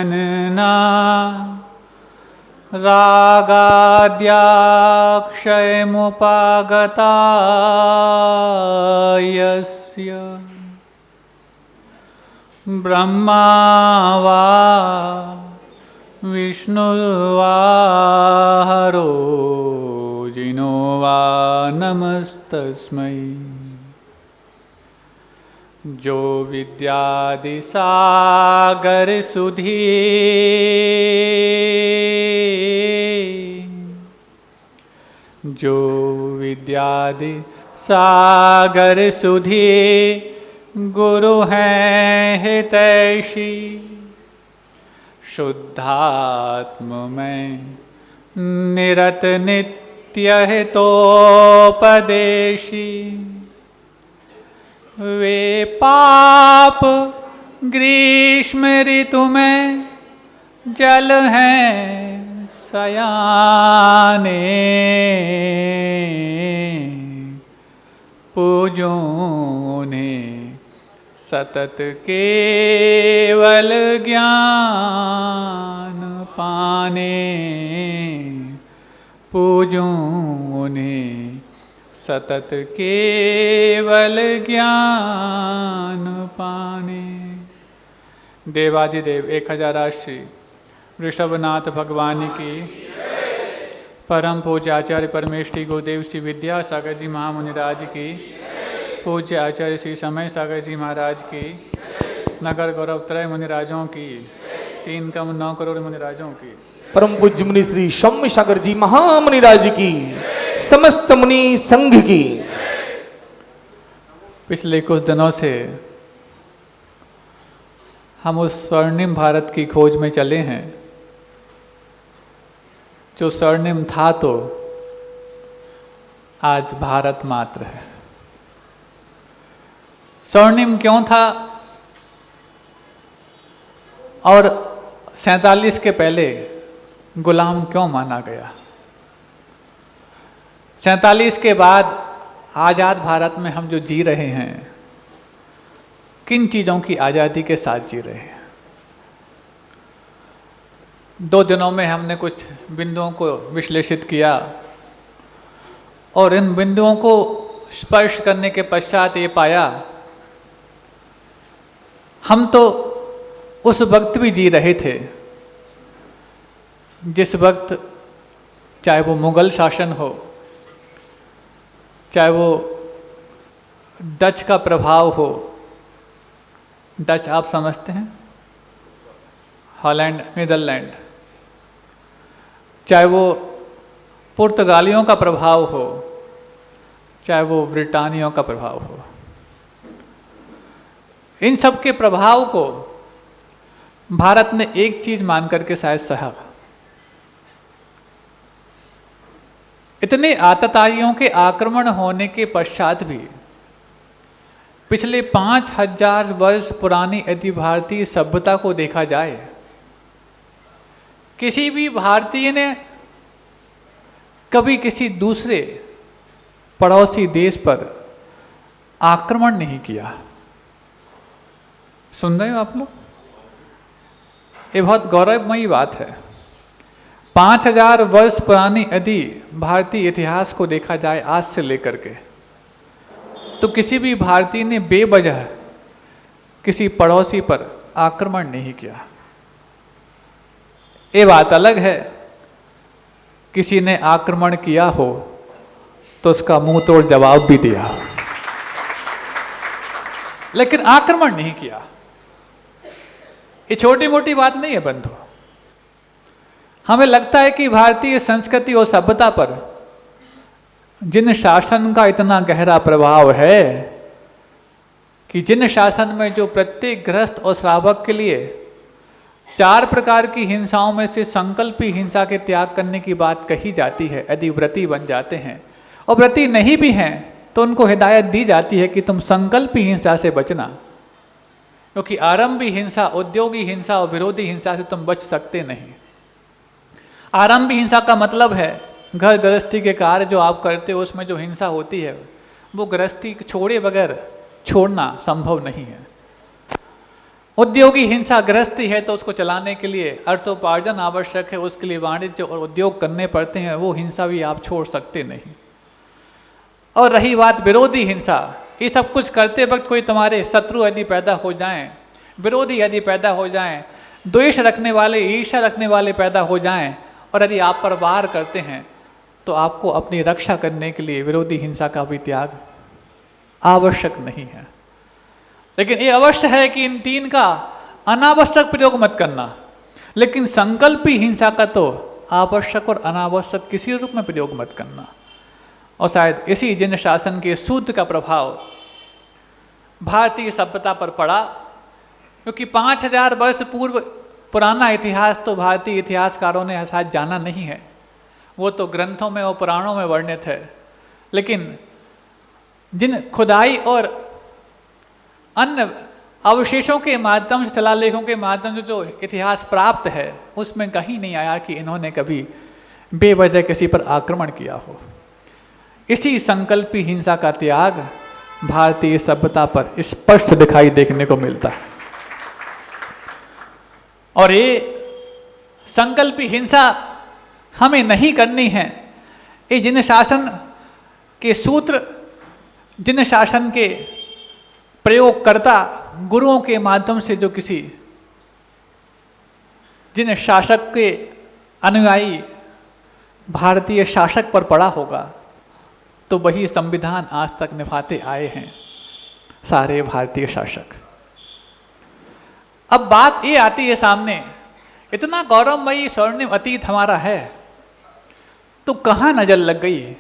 जनना रागाद्याक्षयमुपागता यस्य ब्रह्मा वा विष्णुर्वा हरो जिनो वा नमस्तस्मै। जो विद्यादि सागर सुधी जो विद्यादि सागर सुधी गुरु हैं हितैषी शुद्धात्म में निरत नित्य हितोपदेशी। वे पाप ग्रीष्म ऋतु में जल हैं सयाने पूजो उन्हें सतत केवल ज्ञान पाने पूजो उन्हें सतत केवल ज्ञान पाने। देवाधिदेव 1000 श्री ऋषभनाथ भगवान की परम पूज्य आचार्य परमेष्ठी गुरुदेव श्री विद्यासागर जी महामुनिराज की पूज्य आचार्य श्री समय सागर जी महाराज की नगर गौरव त्रय मुनिराजों की 3 कम 9 करोड़ मुनिराजों की परम पूज्य मुनि श्री सौम्य सागर जी महामुनिराज की समस्त मुनि संघ की। पिछले कुछ दिनों से हम उस स्वर्णिम भारत की खोज में चले हैं जो स्वर्णिम था तो आज भारत मात्र है। स्वर्णिम क्यों था और 47 के पहले गुलाम क्यों माना गया? 47 के बाद आज़ाद भारत में हम जो जी रहे हैं किन चीज़ों की आज़ादी के साथ जी रहे हैं? 2 दिनों में हमने कुछ बिंदुओं को विश्लेषित किया और इन बिंदुओं को स्पर्श करने के पश्चात ये पाया हम तो उस वक्त भी जी रहे थे जिस वक्त चाहे वो मुगल शासन हो, चाहे वो डच का प्रभाव हो। डच आप समझते हैं, हॉलैंड नीदरलैंड। चाहे वो पुर्तगालियों का प्रभाव हो, चाहे वो ब्रिटानियों का प्रभाव हो। इन सब के प्रभाव को भारत ने एक चीज मान करके शायद सहा। इतने आतताइयों के आक्रमण होने के पश्चात भी पिछले 5000 वर्ष पुरानी यदि भारतीय सभ्यता को देखा जाए, किसी भी भारतीय ने कभी किसी दूसरे पड़ोसी देश पर आक्रमण नहीं किया। सुन रहे हो आप लोग? ये बहुत गौरवमयी बात है। 5000 वर्ष पुरानी यदि भारतीय इतिहास को देखा जाए आज से लेकर के, तो किसी भी भारतीय ने बेवजह किसी पड़ोसी पर आक्रमण नहीं किया। ये बात अलग है किसी ने आक्रमण किया हो तो उसका मुंह तोड़ जवाब भी दिया, लेकिन आक्रमण नहीं किया। ये छोटी मोटी बात नहीं है बंधु। हमें लगता है कि भारतीय संस्कृति और सभ्यता पर जिन शासन का इतना गहरा प्रभाव है कि जिन शासन में जो प्रत्येक गृहस्थ और श्रावक के लिए 4 प्रकार की हिंसाओं में से संकल्पी हिंसा के त्याग करने की बात कही जाती है, यदि व्रती बन जाते हैं और व्रती नहीं भी हैं तो उनको हिदायत दी जाती है कि तुम संकल्पी हिंसा से बचना, क्योंकि आरंभी हिंसा, उद्योगी हिंसा और विरोधी हिंसा से तुम बच सकते नहीं। आरंभी हिंसा का मतलब है घर गृहस्थी के कार्य जो आप करते हो उसमें जो हिंसा होती है वो गृहस्थी छोड़े बगैर छोड़ना संभव नहीं है। उद्योगी हिंसा गृहस्थी है तो उसको चलाने के लिए अर्थोपार्जन आवश्यक है, उसके लिए वाणिज्य और उद्योग करने पड़ते हैं, वो हिंसा भी आप छोड़ सकते नहीं। और रही बात विरोधी हिंसा, ये सब कुछ करते वक्त कोई तुम्हारे शत्रु यदि पैदा हो जाएं, विरोधी यदि पैदा हो जाएं, द्वेष रखने वाले, ईर्ष्या रखने वाले पैदा हो जाएं और यदि आप पर वार करते हैं तो आपको अपनी रक्षा करने के लिए विरोधी हिंसा का भी त्याग आवश्यक नहीं है। लेकिन ये अवश्य है कि इन तीन का अनावश्यक प्रयोग मत करना, लेकिन संकल्पी हिंसा का तो आवश्यक और अनावश्यक किसी रूप में प्रयोग मत करना। और शायद इसी जिन शासन के सूत्र का प्रभाव भारतीय सभ्यता पर पड़ा, क्योंकि 5000 वर्ष पूर्व पुराना इतिहास तो भारतीय इतिहासकारों ने शायद जाना नहीं है, वो तो ग्रंथों में और पुराणों में वर्णित है। लेकिन जिन खुदाई और अन्य अवशेषों के माध्यम से, शिलालेखों के माध्यम से जो इतिहास प्राप्त है, उसमें कहीं नहीं आया कि इन्होंने कभी बेवजह किसी पर आक्रमण किया हो। इसी संकल्पी हिंसा का त्याग भारतीय सभ्यता पर स्पष्ट दिखाई देखने को मिलता है। और ये संकल्पी हिंसा हमें नहीं करनी है। ये जिन शासन के सूत्र, जिन शासन के प्रयोगकर्ता गुरुओं के माध्यम से जो किसी, जिन शासक के अनुयायी भारतीय शासक पर पड़ा होगा, तो वही संविधान आज तक निभाते आए हैं सारे भारतीय शासक। अब बात ये आती है सामने, इतना गौरवमयी स्वर्णिम अतीत हमारा है, तो कहाँ नजर लग गई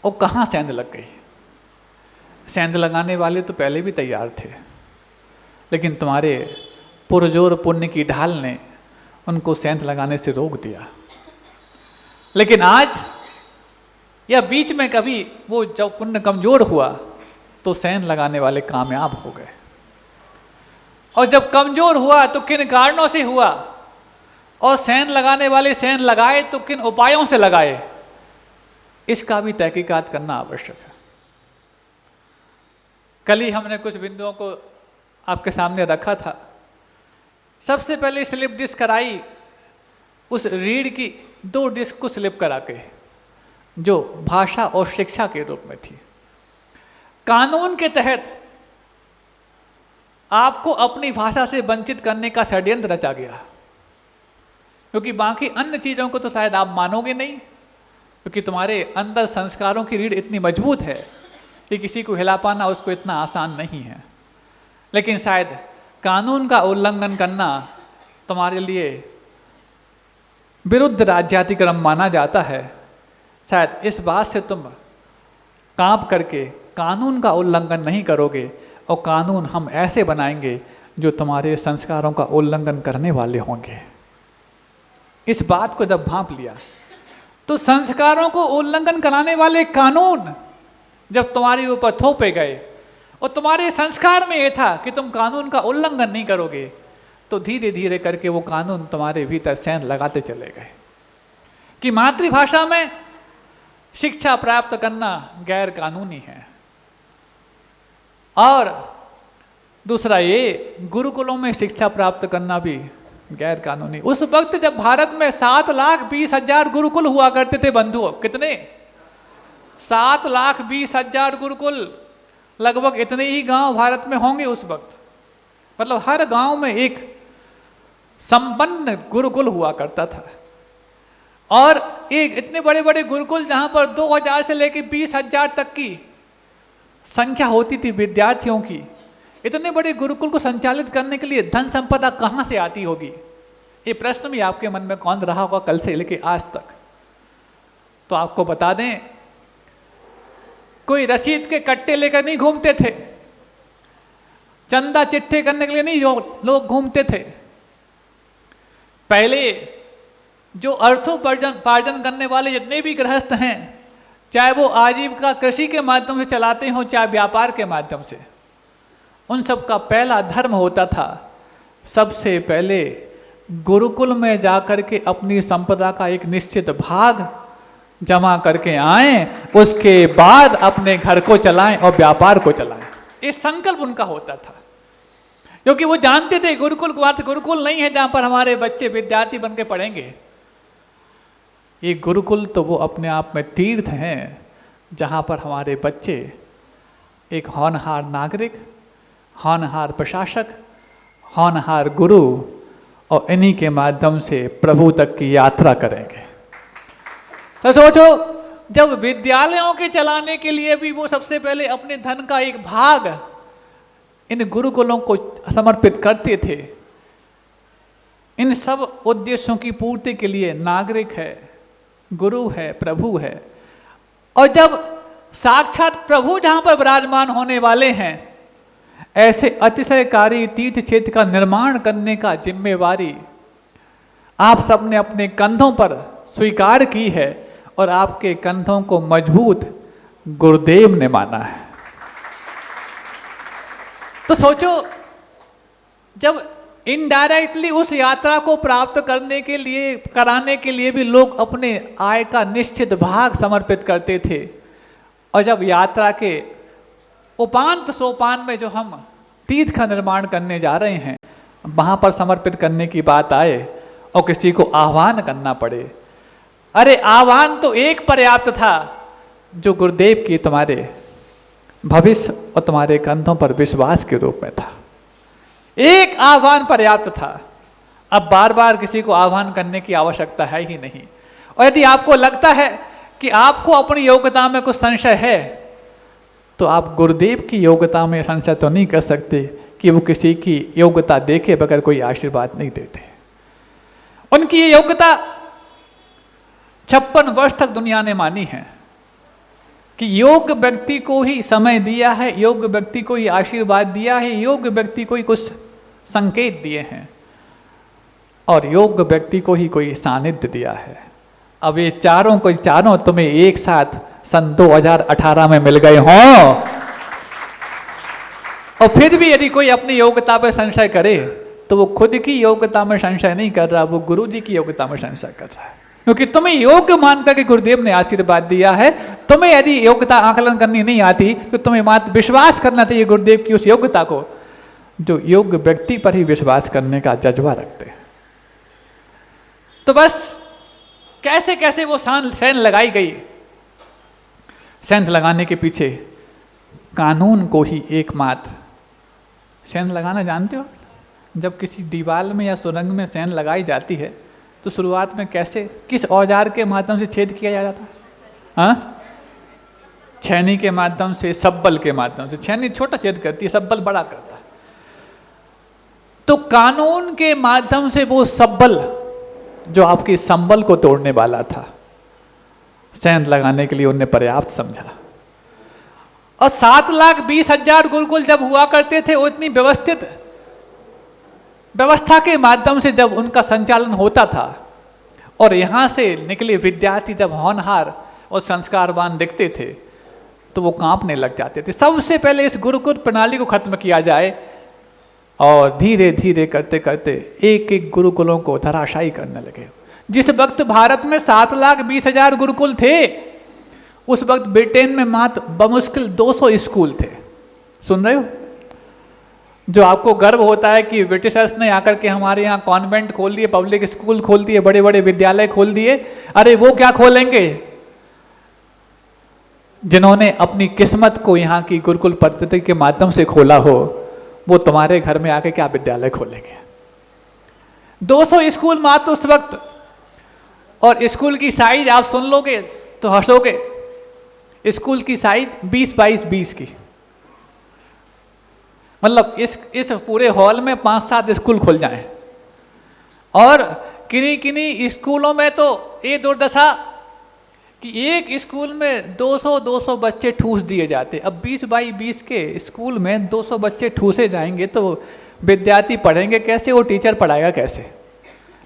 और कहाँ सेंध लग गई। सेंध लगाने वाले तो पहले भी तैयार थे, लेकिन तुम्हारे पुरजोर पुण्य की ढाल ने उनको सेंध लगाने से रोक दिया। लेकिन आज या बीच में कभी वो जब पुण्य कमजोर हुआ तो सेंध लगाने वाले कामयाब हो गए, और जब कमजोर हुआ तो किन कारणों से हुआ, और सेंध लगाने वाले सेंध लगाए तो किन उपायों से लगाए, इसका भी तहकीकात करना आवश्यक है। कल ही हमने कुछ बिंदुओं को आपके सामने रखा था। सबसे पहले स्लिप डिस्क कराई, उस रीढ़ की 2 डिस्क को स्लिप करा के, जो भाषा और शिक्षा के रूप में थी। कानून के तहत आपको अपनी भाषा से वंचित करने का षड्यंत्र रचा गया, क्योंकि बाकी अन्य चीज़ों को तो शायद आप मानोगे नहीं, क्योंकि तुम्हारे अंदर संस्कारों की रीढ़ इतनी मजबूत है कि किसी को हिला पाना उसको इतना आसान नहीं है। लेकिन शायद कानून का उल्लंघन करना तुम्हारे लिए विरुद्ध राज्यातिक्रम माना जाता है। शायद इस बात से तुम कांप करके कानून का उल्लंघन नहीं करोगे, और कानून हम ऐसे बनाएंगे जो तुम्हारे संस्कारों का उल्लंघन करने वाले होंगे। इस बात को जब भांप लिया तो संस्कारों को उल्लंघन कराने वाले कानून जब तुम्हारे ऊपर थोपे गए, और तुम्हारे संस्कार में यह था कि तुम कानून का उल्लंघन नहीं करोगे, तो धीरे धीरे करके वो कानून तुम्हारे भीतर सेंध लगाते चले गए कि मातृभाषा में शिक्षा प्राप्त करना गैर कानूनी है। और दूसरा ये, गुरुकुलों में शिक्षा प्राप्त करना भी गैर कानूनी। उस वक्त जब भारत में 7,20,000 गुरुकुल हुआ करते थे बंधुओं, कितने? 7,20,000 गुरुकुल। लगभग इतने ही गांव भारत में होंगे उस वक्त। मतलब हर गांव में एक संपन्न गुरुकुल हुआ करता था, और एक इतने बड़े बड़े गुरुकुल जहां पर 2,000 से लेकर 20,000 तक की संख्या होती थी विद्यार्थियों की। इतने बड़े गुरुकुल को संचालित करने के लिए धन संपदा कहां से आती होगी? ये प्रश्न भी आपके मन में कौन रहा होगा कल से लेकर आज तक। तो आपको बता दें, कोई रसीद के कट्टे लेकर नहीं घूमते थे, चंदा चिट्ठे करने के लिए नहीं लोग घूमते थे। पहले जो अर्थोपार्जन करने वाले जितने भी गृहस्थ हैं, चाहे वो आजीविका कृषि के माध्यम से चलाते हों, चाहे व्यापार के माध्यम से, उन सब का पहला धर्म होता था सबसे पहले गुरुकुल में जाकर के अपनी संपदा का एक निश्चित भाग जमा करके आएं, उसके बाद अपने घर को चलाएं और व्यापार को चलाएं। ये संकल्प उनका होता था क्योंकि वो जानते थे गुरुकुल मात्र गुरुकुल नहीं है जहां पर हमारे बच्चे विद्यार्थी बन के पढ़ेंगे। ये गुरुकुल तो वो अपने आप में तीर्थ हैं जहां पर हमारे बच्चे एक होनहार नागरिक, होनहार प्रशासक, होनहार गुरु और इन्हीं के माध्यम से प्रभु तक की यात्रा करेंगे। तो सोचो, जब विद्यालयों के चलाने के लिए भी वो सबसे पहले अपने धन का एक भाग इन गुरुकुलों को समर्पित करते थे, इन सब उद्देश्यों की पूर्ति के लिए नागरिक है, गुरु है, प्रभु है। और जब साक्षात प्रभु जहां पर विराजमान होने वाले हैं, ऐसे अतिशयकारी तीर्थ क्षेत्र का निर्माण करने का जिम्मेवारी आप सबने अपने कंधों पर स्वीकार की है और आपके कंधों को मजबूत गुरुदेव ने माना है। तो सोचो, जब इनडायरेक्टली उस यात्रा को प्राप्त करने के लिए कराने के लिए भी लोग अपने आय का निश्चित भाग समर्पित करते थे, और जब यात्रा के उपांत सोपान में जो हम तीर्थ का निर्माण करने जा रहे हैं, वहां पर समर्पित करने की बात आए और किसी को आह्वान करना पड़े, अरे आह्वान तो एक पर्याप्त था, जो गुरुदेव की तुम्हारे भविष्य और तुम्हारे कंधों पर विश्वास के रूप में था। एक आह्वान पर्याप्त था। अब बार बार किसी को आह्वान करने की आवश्यकता है ही नहीं। और यदि आपको लगता है कि आपको अपनी योग्यता में कुछ संशय है, तो आप गुरुदेव की योग्यता में संशय तो नहीं कर सकते कि वो किसी की योग्यता देखे बगैर कोई आशीर्वाद नहीं देते। उनकी ये योग्यता 56 वर्ष तक दुनिया ने मानी है कि योग्य व्यक्ति को ही समय दिया है, योग्य व्यक्ति को ही आशीर्वाद दिया है, योग्य व्यक्ति को ही कुछ संकेत दिए हैं और योग्य व्यक्ति को ही कोई सानिध्य दिया है। अब ये चारों तुम्हें एक साथ सन 2018 में मिल गए हों, और फिर भी यदि कोई अपनी योग्यता पर संशय करे तो वो खुद की योग्यता में संशय नहीं कर रहा, वो गुरु जी की योग्यता में संशय कर रहा है। क्योंकि तुम्हें योग्य मानकर के गुरुदेव ने आशीर्वाद दिया है। तुम्हें यदि योग्यता आकलन करनी नहीं आती तो तुम्हें मात्र विश्वास करना चाहिए गुरुदेव की उस योग्यता को, जो योग्य व्यक्ति पर ही विश्वास करने का जज्बा रखते हैं। तो बस कैसे कैसे वो सेंध लगाई गई। सेंध लगाने के पीछे कानून को ही एकमात्र, सेंध लगाना जानते हो? जब किसी दीवार में या सुरंग में सेंध लगाई जाती है तो शुरुआत में कैसे, किस औजार के माध्यम से छेद किया जाता है? हाँ, छेनी के माध्यम से, सब्बल के माध्यम से। छेनी छोटा छेद करती है, सब्बल बड़ा करता है। तो कानून के माध्यम से वो सब्बल जो आपकी संबल को तोड़ने वाला था, सेंध लगाने के लिए उन्हें पर्याप्त समझा। और 7,20,000 गुरुकुल जब हुआ करते थे, वो इतनी व्यवस्थित व्यवस्था के माध्यम से जब उनका संचालन होता था और यहाँ से निकले विद्यार्थी जब होनहार और संस्कारवान दिखते थे तो वो कांपने लग जाते थे। सबसे पहले इस गुरुकुल प्रणाली को खत्म किया जाए और धीरे धीरे करते करते एक एक गुरुकुलों को धराशायी करने लगे। जिस वक्त भारत में 7,20,000 गुरुकुल थे, उस वक्त ब्रिटेन में मात्र बमुश्किल 200 स्कूल थे। सुन रहे हो? जो आपको गर्व होता है कि ब्रिटिशर्स ने आकर के हमारे यहाँ कॉन्वेंट खोल दिए, पब्लिक स्कूल खोल दिए, बड़े बड़े विद्यालय खोल दिए, अरे वो क्या खोलेंगे जिन्होंने अपनी किस्मत को यहाँ की गुरुकुल पद्धति के माध्यम से खोला हो, वो तुम्हारे घर में आके क्या विद्यालय खोलेंगे? 200 स्कूल मात्र उस वक्त। और स्कूल की साइज आप सुन लोगे तो हंसोगे। स्कूल की साइज 20x20 की, मतलब इस पूरे हॉल में 5-7 स्कूल खुल जाएं। और किन्हीं किन्हीं स्कूलों में तो ये दुर्दशा कि एक स्कूल में 200 बच्चे ठूस दिए जाते। अब 20x20 के स्कूल में 200 बच्चे ठूसे जाएंगे तो विद्यार्थी पढ़ेंगे कैसे, वो टीचर पढ़ाएगा कैसे?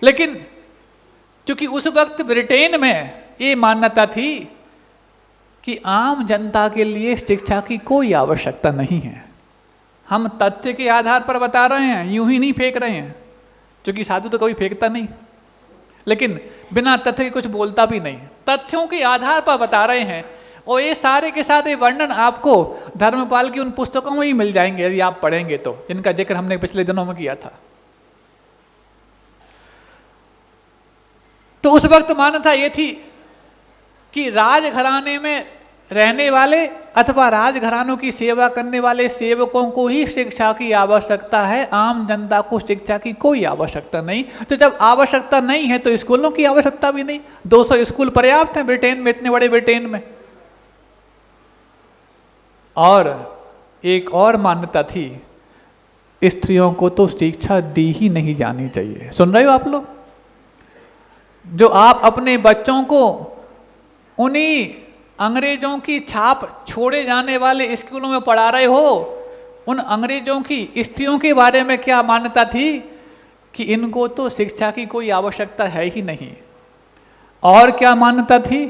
लेकिन क्योंकि उस वक्त ब्रिटेन में ये मान्यता थी कि आम जनता के लिए शिक्षा की कोई आवश्यकता नहीं है। हम तथ्य के आधार पर बता रहे हैं, यूं ही नहीं फेंक रहे हैं, क्योंकि साधु तो कभी फेंकता नहीं, लेकिन बिना तथ्य के कुछ बोलता भी नहीं। तथ्यों के आधार पर बता रहे हैं। और ये सारे के सारे वर्णन आपको धर्मपाल की उन पुस्तकों में ही मिल जाएंगे यदि आप पढ़ेंगे तो, जिनका जिक्र हमने पिछले दिनों में किया था। तो उस वक्त मान्यता ये थी कि राजघराने में रहने वाले अथवा राजघरानों की सेवा करने वाले सेवकों को ही शिक्षा की आवश्यकता है, आम जनता को शिक्षा की कोई आवश्यकता नहीं। तो जब आवश्यकता नहीं है तो स्कूलों की आवश्यकता भी नहीं। 200 स्कूल पर्याप्त हैं ब्रिटेन में, इतने बड़े ब्रिटेन में। और एक और मान्यता थी, स्त्रियों को तो शिक्षा दी ही नहीं जानी चाहिए। सुन रहे हो आप लोग? जो आप अपने बच्चों को उन्हीं अंग्रेजों की छाप छोड़े जाने वाले स्कूलों में पढ़ा रहे हो, उन अंग्रेजों की स्त्रियों के बारे में क्या मान्यता थी कि इनको तो शिक्षा की कोई आवश्यकता है ही नहीं। और क्या मान्यता थी?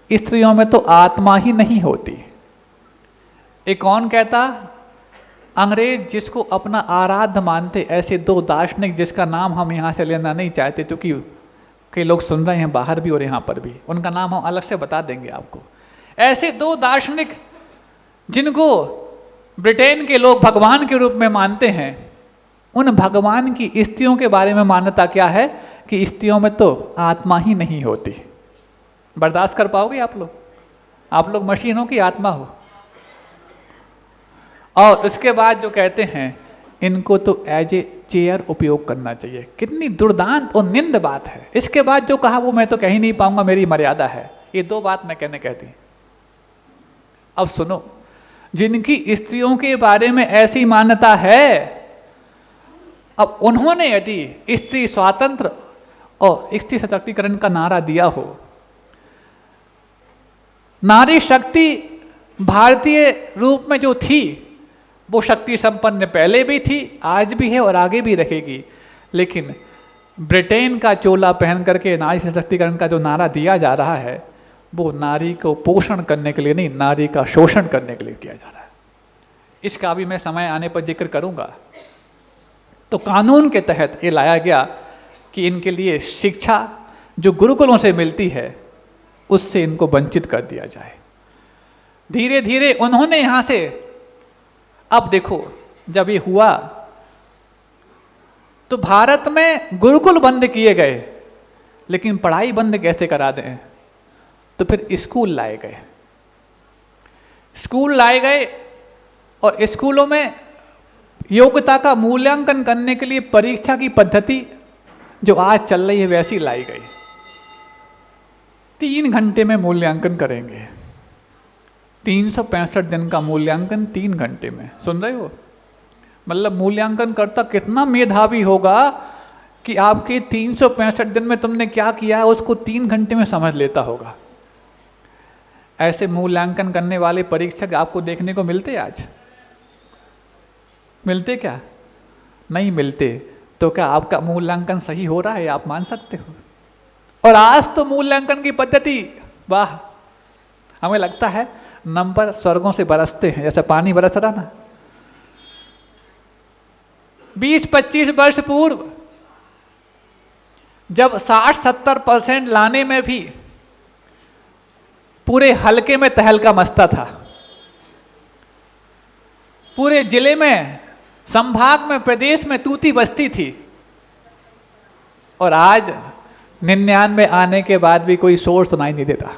स्त्रियों में तो आत्मा ही नहीं होती। एक कौन कहता? अंग्रेज जिसको अपना आराध्य मानते, ऐसे दो दार्शनिक जिसका नाम हम यहाँ से लेना नहीं चाहते क्योंकि कई लोग सुन रहे हैं बाहर भी और यहाँ पर भी, उनका नाम हम अलग से बता देंगे आपको। ऐसे दो दार्शनिक जिनको ब्रिटेन के लोग भगवान के रूप में मानते हैं, उन भगवान की स्त्रियों के बारे में मान्यता क्या है कि स्त्रियों में तो आत्मा ही नहीं होती। बर्दाश्त कर पाओगे आप लोग? आप लोग मशीन हो कि आत्मा हो? और उसके बाद जो कहते हैं इनको तो एज ए चेयर उपयोग करना चाहिए। कितनी दुर्दांत और निंद बात है। इसके बाद जो कहा वो मैं तो कह ही नहीं पाऊंगा, मेरी मर्यादा है। ये दो बात मैं कहने कहती। अब सुनो, जिनकी स्त्रियों के बारे में ऐसी मान्यता है, अब उन्होंने यदि स्त्री स्वातंत्र और स्त्री सशक्तिकरण का नारा दिया हो, नारी शक्ति भारतीय रूप में जो थी वो शक्ति संपन्न पहले भी थी, आज भी है और आगे भी रहेगी। लेकिन ब्रिटेन का चोला पहन करके नारी सशक्तिकरण का जो नारा दिया जा रहा है वो नारी को पोषण करने के लिए नहीं, नारी का शोषण करने के लिए दिया जा रहा है। इसका भी मैं समय आने पर जिक्र करूंगा। तो कानून के तहत ये लाया गया कि इनके लिए शिक्षा जो गुरुकुलों से मिलती है उससे इनको वंचित कर दिया जाए। धीरे धीरे उन्होंने यहां से, अब देखो जब ये हुआ तो भारत में गुरुकुल बंद किए गए, लेकिन पढ़ाई बंद कैसे करा दें? तो फिर स्कूल लाए गए। स्कूल लाए गए और स्कूलों में योग्यता का मूल्यांकन करने के लिए परीक्षा की पद्धति जो आज चल रही है वैसी लाई गई। 3 घंटे में मूल्यांकन करेंगे। 365 दिन का मूल्यांकन 3 घंटे में। सुन रहे हो? मतलब मूल्यांकन करता कितना मेधावी होगा कि आपके 365 दिन में तुमने क्या किया है उसको 3 घंटे में समझ लेता होगा। ऐसे मूल्यांकन करने वाले परीक्षक आपको देखने को मिलते आज? मिलते क्या? नहीं मिलते। तो क्या आपका मूल्यांकन सही हो रहा है? आप मान सकते हो। और आज तो मूल्यांकन की पद्धति, वाह, हमें लगता है नंबर स्वर्गों से बरसते हैं, जैसे पानी बरस रहा ना। 20-25 वर्ष पूर्व जब 60-70% लाने में भी पूरे हलके में तहलका मचता था, पूरे जिले में, संभाग में, प्रदेश में तूती बजती थी, और आज 99 आने के बाद भी कोई शोर सुनाई नहीं देता।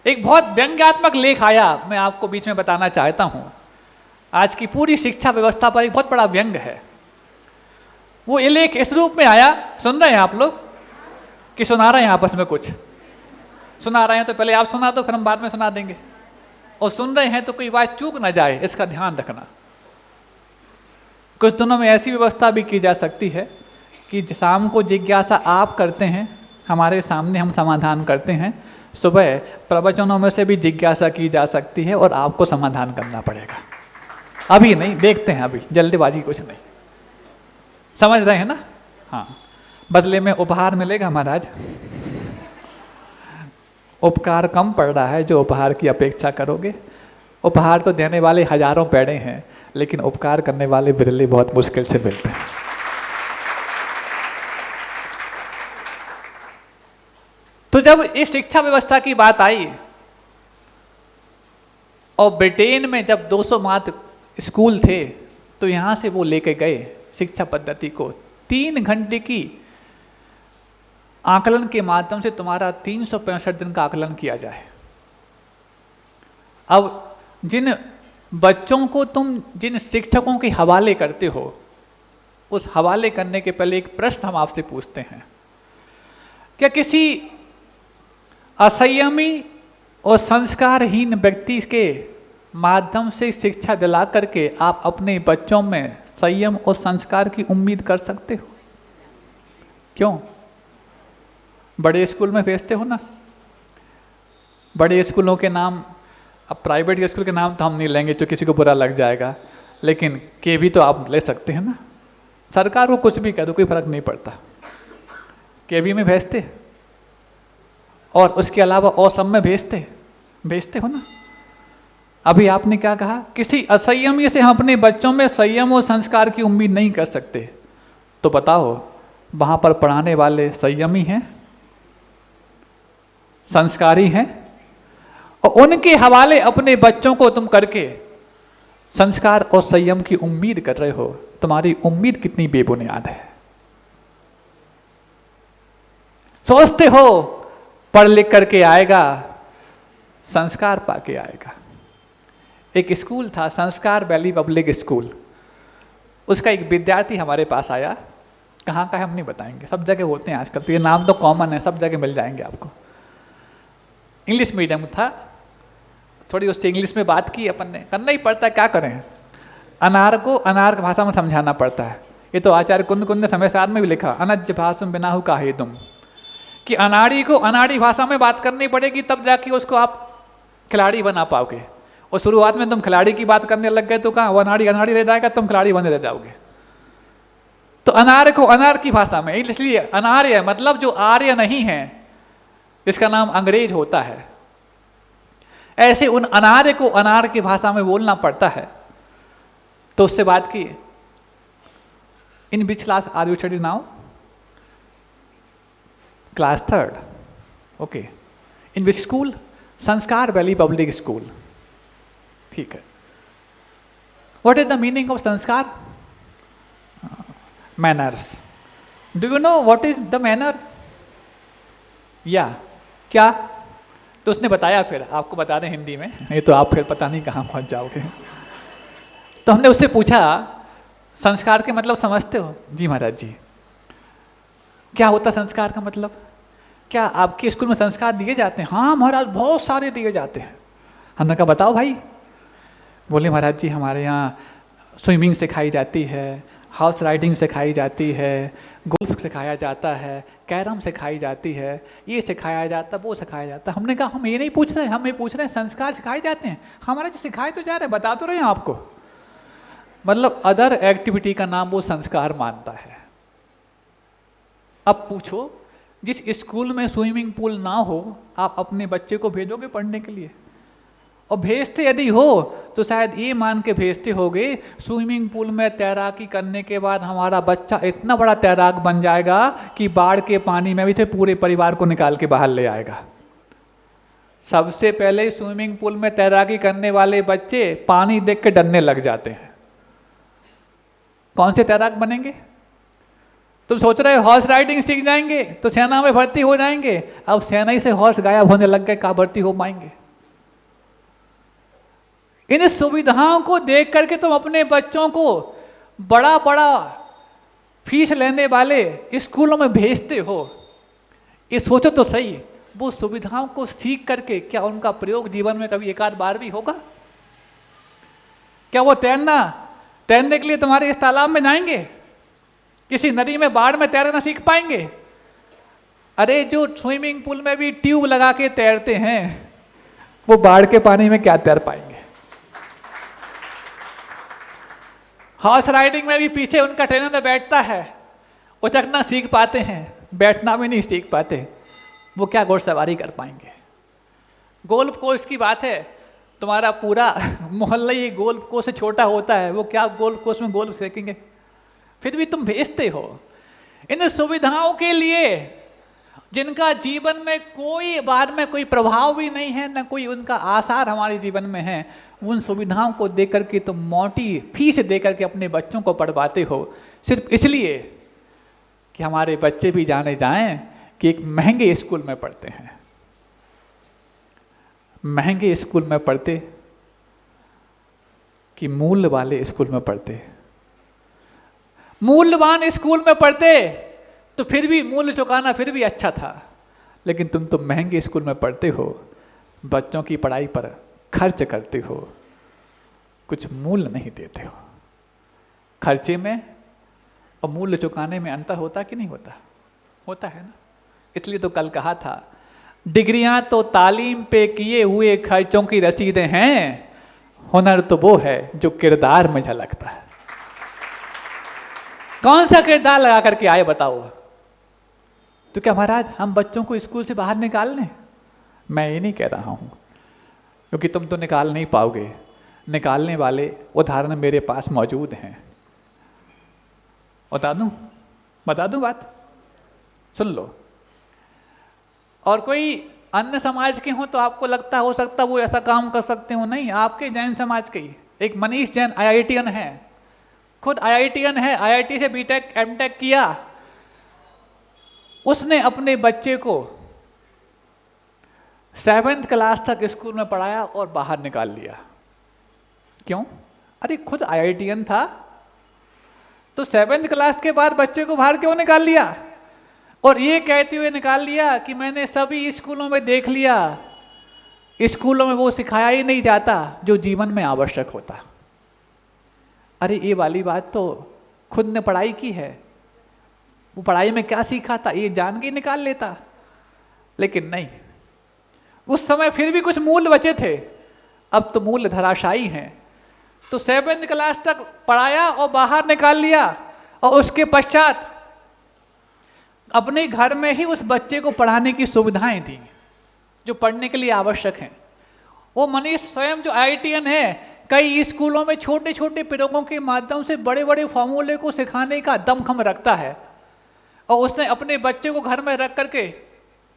एक बहुत व्यंग्यात्मक लेख आया, मैं आपको बीच में बताना चाहता हूं। आज की पूरी शिक्षा व्यवस्था पर एक बहुत बड़ा व्यंग है। वो ये लेख इस रूप में आया, सुन रहे हैं आप लोग कि सुना रहे हैं आपस में? कुछ सुना रहे हैं तो पहले आप सुना दो, फिर हम बाद में सुना देंगे। और सुन रहे हैं तो कोई बात चूक ना जाए, इसका ध्यान रखना। कुछ दिनों में ऐसी व्यवस्था भी की जा सकती है कि शाम को जिज्ञासा आप करते हैं, हमारे सामने हम समाधान करते हैं, सुबह प्रवचनों में से भी जिज्ञासा की जा सकती है और आपको समाधान करना पड़ेगा। अभी नहीं, देखते हैं, अभी जल्दीबाजी कुछ नहीं। समझ रहे हैं ना? हाँ, बदले में उपहार मिलेगा महाराज। उपकार कम पड़ रहा है जो उपहार की अपेक्षा करोगे। उपहार तो देने वाले हजारों पैड़े हैं, लेकिन उपकार करने वाले बिरले बहुत मुश्किल से मिलते हैं। तो जब इस शिक्षा व्यवस्था की बात आई और ब्रिटेन में जब 200 मात्र स्कूल थे तो यहाँ से वो लेके गए शिक्षा पद्धति को 3 घंटे की आकलन के माध्यम से तुम्हारा 365 दिन का आकलन किया जाए। अब जिन बच्चों को तुम जिन शिक्षकों के हवाले करते हो, उस हवाले करने के पहले एक प्रश्न हम आपसे पूछते हैं, क्या किसी असंयमी और संस्कारहीन व्यक्ति के माध्यम से शिक्षा दिला करके आप अपने बच्चों में संयम और संस्कार की उम्मीद कर सकते हो? क्यों? बड़े स्कूल में भेजते हो ना। बड़े स्कूलों के नाम, अब प्राइवेट स्कूल के नाम तो हम नहीं लेंगे तो किसी को बुरा लग जाएगा, लेकिन केवी तो आप ले सकते हैं ना। सरकार को कुछ भी कह दो, कोई फर्क नहीं पड़ता, केवी में भेजते, और उसके अलावा और सब में भेजते हो ना। अभी आपने क्या कहा, किसी असंयमी से हम अपने बच्चों में संयम और संस्कार की उम्मीद नहीं कर सकते। तो बताओ वहां पर पढ़ाने वाले संयमी हैं, संस्कारी हैं, और उनके हवाले अपने बच्चों को तुम करके संस्कार और संयम की उम्मीद कर रहे हो। तुम्हारी उम्मीद कितनी बेबुनियाद है। सोचते हो पढ़ लिख करके आएगा, संस्कार पाके आएगा। एक स्कूल था संस्कार वैली पब्लिक स्कूल, उसका एक विद्यार्थी हमारे पास आया। कहाँ का है हम नहीं बताएंगे, सब जगह होते हैं आजकल तो, ये नाम तो कॉमन है, सब जगह मिल जाएंगे आपको। इंग्लिश मीडियम था, थोड़ी उससे इंग्लिश में बात की अपन ने, करना ही पड़ता है, क्या करें। अनार को अनार की भाषा में समझाना पड़ता है। ये तो आचार्य कुंद ने समय सार में भी लिखा, अनज भाषुम बिनाहु काहे तुम, कि अनाड़ी को अनाड़ी भाषा में बात करनी पड़ेगी, तब जाके उसको आप खिलाड़ी बना पाओगे। और शुरुआत में तुम खिलाड़ी की बात करने लग गए तो कहाँ वो अनाड़ी अनाड़ी रह जाएगा, तुम खिलाड़ी बने रह जाओगे। तो अनार को अनार की भाषा में, इसलिए अनार्य मतलब जो आर्य नहीं है, इसका नाम अंग्रेज होता है। ऐसे उन अनार्य को अनार की भाषा में बोलना पड़ता है। तो उससे बात की, in which class are you study now? Class 3rd। Okay. In which school? Sanskar valley public school. ठीक है। What is the meaning of sanskar? Manners. Do you know what is the manner? या क्या? तो उसने बताया, फिर आपको बता दें हिंदी में, ये तो आप फिर पता नहीं कहाँ पहुँच जाओगे। तो हमने उससे पूछा, संस्कार के मतलब समझते हो? जी महाराज जी। क्या होता संस्कार का मतलब? क्या आपके स्कूल में संस्कार दिए जाते हैं? हाँ महाराज, बहुत सारे दिए जाते हैं। हमने कहा बताओ भाई। बोले महाराज जी हमारे यहाँ स्विमिंग सिखाई जाती है, हॉर्स राइडिंग सिखाई जाती है, गोल्फ सिखाया जाता है, कैरम सिखाई जाती है, ये सिखाया जाता, वो सिखाया जाता। हमने कहा हम ये नहीं पूछ रहे, हम ये पूछ रहे हैं संस्कार सिखाए जाते हैं। हमारे जो सिखाए तो जा रहे, बता तो रहे हैं आपको। मतलब अदर एक्टिविटी का नाम वो संस्कार मानता है। अब पूछो, जिस स्कूल में स्विमिंग पूल ना हो, आप अपने बच्चे को भेजोगे पढ़ने के लिए? और भेजते यदि हो तो शायद ये मान के भेजते होगे, स्विमिंग पूल में तैराकी करने के बाद हमारा बच्चा इतना बड़ा तैराक बन जाएगा कि बाढ़ के पानी में भी थे पूरे परिवार को निकाल के बाहर ले आएगा। सबसे पहले स्विमिंग पूल में तैराकी करने वाले बच्चे पानी देख के डरने लग जाते हैं। कौन से तैराक बनेंगे? तुम सोच रहे हो हॉर्स राइडिंग सीख जाएंगे तो सेना में भर्ती हो जाएंगे। अब सेना ही से हॉर्स गायब होने लग गए, कहाँ भर्ती हो पाएंगे? इन सुविधाओं को देख करके तुम अपने बच्चों को बड़ा बड़ा फीस लेने वाले स्कूलों में भेजते हो। ये सोचो तो सही, वो सुविधाओं को सीख करके क्या उनका प्रयोग जीवन में कभी एक आध बार भी होगा? क्या वो तैरने के लिए तुम्हारे इस तालाब में जाएंगे? किसी नदी में बाढ़ में तैरना सीख पाएंगे? अरे जो स्विमिंग पूल में भी ट्यूब लगा के तैरते हैं, वो बाढ़ के पानी में क्या तैर पाएंगे? हॉर्स राइडिंग में भी पीछे उनका ट्रेनर बैठता है, उचकना सीख पाते हैं, बैठना भी नहीं सीख पाते। वो क्या घोड़सवारी कर पाएंगे? गोल्फ कोर्स की बात है, तुम्हारा पूरा मोहल्ला ही गोल्फ कोर्स से छोटा होता है, वो क्या गोल्फ कोर्स में गोल्फ सीखेंगे? फिर भी तुम भेजते हो। इन सुविधाओं के लिए जिनका जीवन में कोई बाद में कोई प्रभाव भी नहीं है, न कोई उनका आसार हमारे जीवन में है, उन सुविधाओं को देकर के तुम मोटी फीस देकर के अपने बच्चों को पढ़वाते हो, सिर्फ इसलिए कि हमारे बच्चे भी जाने जाएं कि एक महंगे स्कूल में पढ़ते हैं। महंगे स्कूल में पढ़ते कि मूल्य वाले स्कूल में पढ़ते। मूल्यवान स्कूल में पढ़ते तो फिर भी मूल्य चुकाना फिर भी अच्छा था, लेकिन तुम तो महंगे स्कूल में पढ़ते हो, बच्चों की पढ़ाई पर खर्च करते हो, कुछ मूल्य नहीं देते हो। खर्चे में और मूल्य चुकाने में अंतर होता कि नहीं होता? होता है ना। इसलिए तो कल कहा था, डिग्रियां तो तालीम पे किए हुए खर्चों की रसीदें हैं, हुनर तो वो है जो किरदार में झलकता है। कौन सा किरदार लगा करके आए बताओ? तो क्या महाराज हम बच्चों को स्कूल से बाहर निकाल लें? मैं ये नहीं कह रहा हूं, क्योंकि तुम तो निकाल नहीं पाओगे। निकालने वाले उदाहरण मेरे पास मौजूद हैं। बता दूं बात? सुन लो। और कोई अन्य समाज के हो तो आपको लगता हो सकता वो ऐसा काम कर सकते हो, नहीं। आपके जैन समाज के ही एक मनीष जैन IITian है, खुद IITian है, IIT से BTech MTech किया। उसने अपने बच्चे को 7th क्लास तक स्कूल में पढ़ाया और बाहर निकाल लिया। क्यों? अरे खुद IITian था तो 7th क्लास के बाद बच्चे को बाहर क्यों निकाल लिया? और ये कहते हुए निकाल लिया कि मैंने सभी स्कूलों में देख लिया, स्कूलों में वो सिखाया ही नहीं जाता जो जीवन में आवश्यक होता। अरे ये वाली बात तो खुद ने पढ़ाई की है, वो पढ़ाई में क्या सीखा था ये जान के निकाल लेता, लेकिन नहीं। उस समय फिर भी कुछ मूल्य बचे थे, अब तो मूल्य धराशायी हैं। तो 7th क्लास तक पढ़ाया और बाहर निकाल लिया, और उसके पश्चात अपने घर में ही उस बच्चे को पढ़ाने की सुविधाएं दी जो पढ़ने के लिए आवश्यक हैं। वो मनीष स्वयं जो IITian है, कई स्कूलों में छोटे छोटे प्रयोगों के माध्यम से बड़े बड़े फॉर्मूले को सिखाने का दमखम रखता है, और उसने अपने बच्चे को घर में रख करके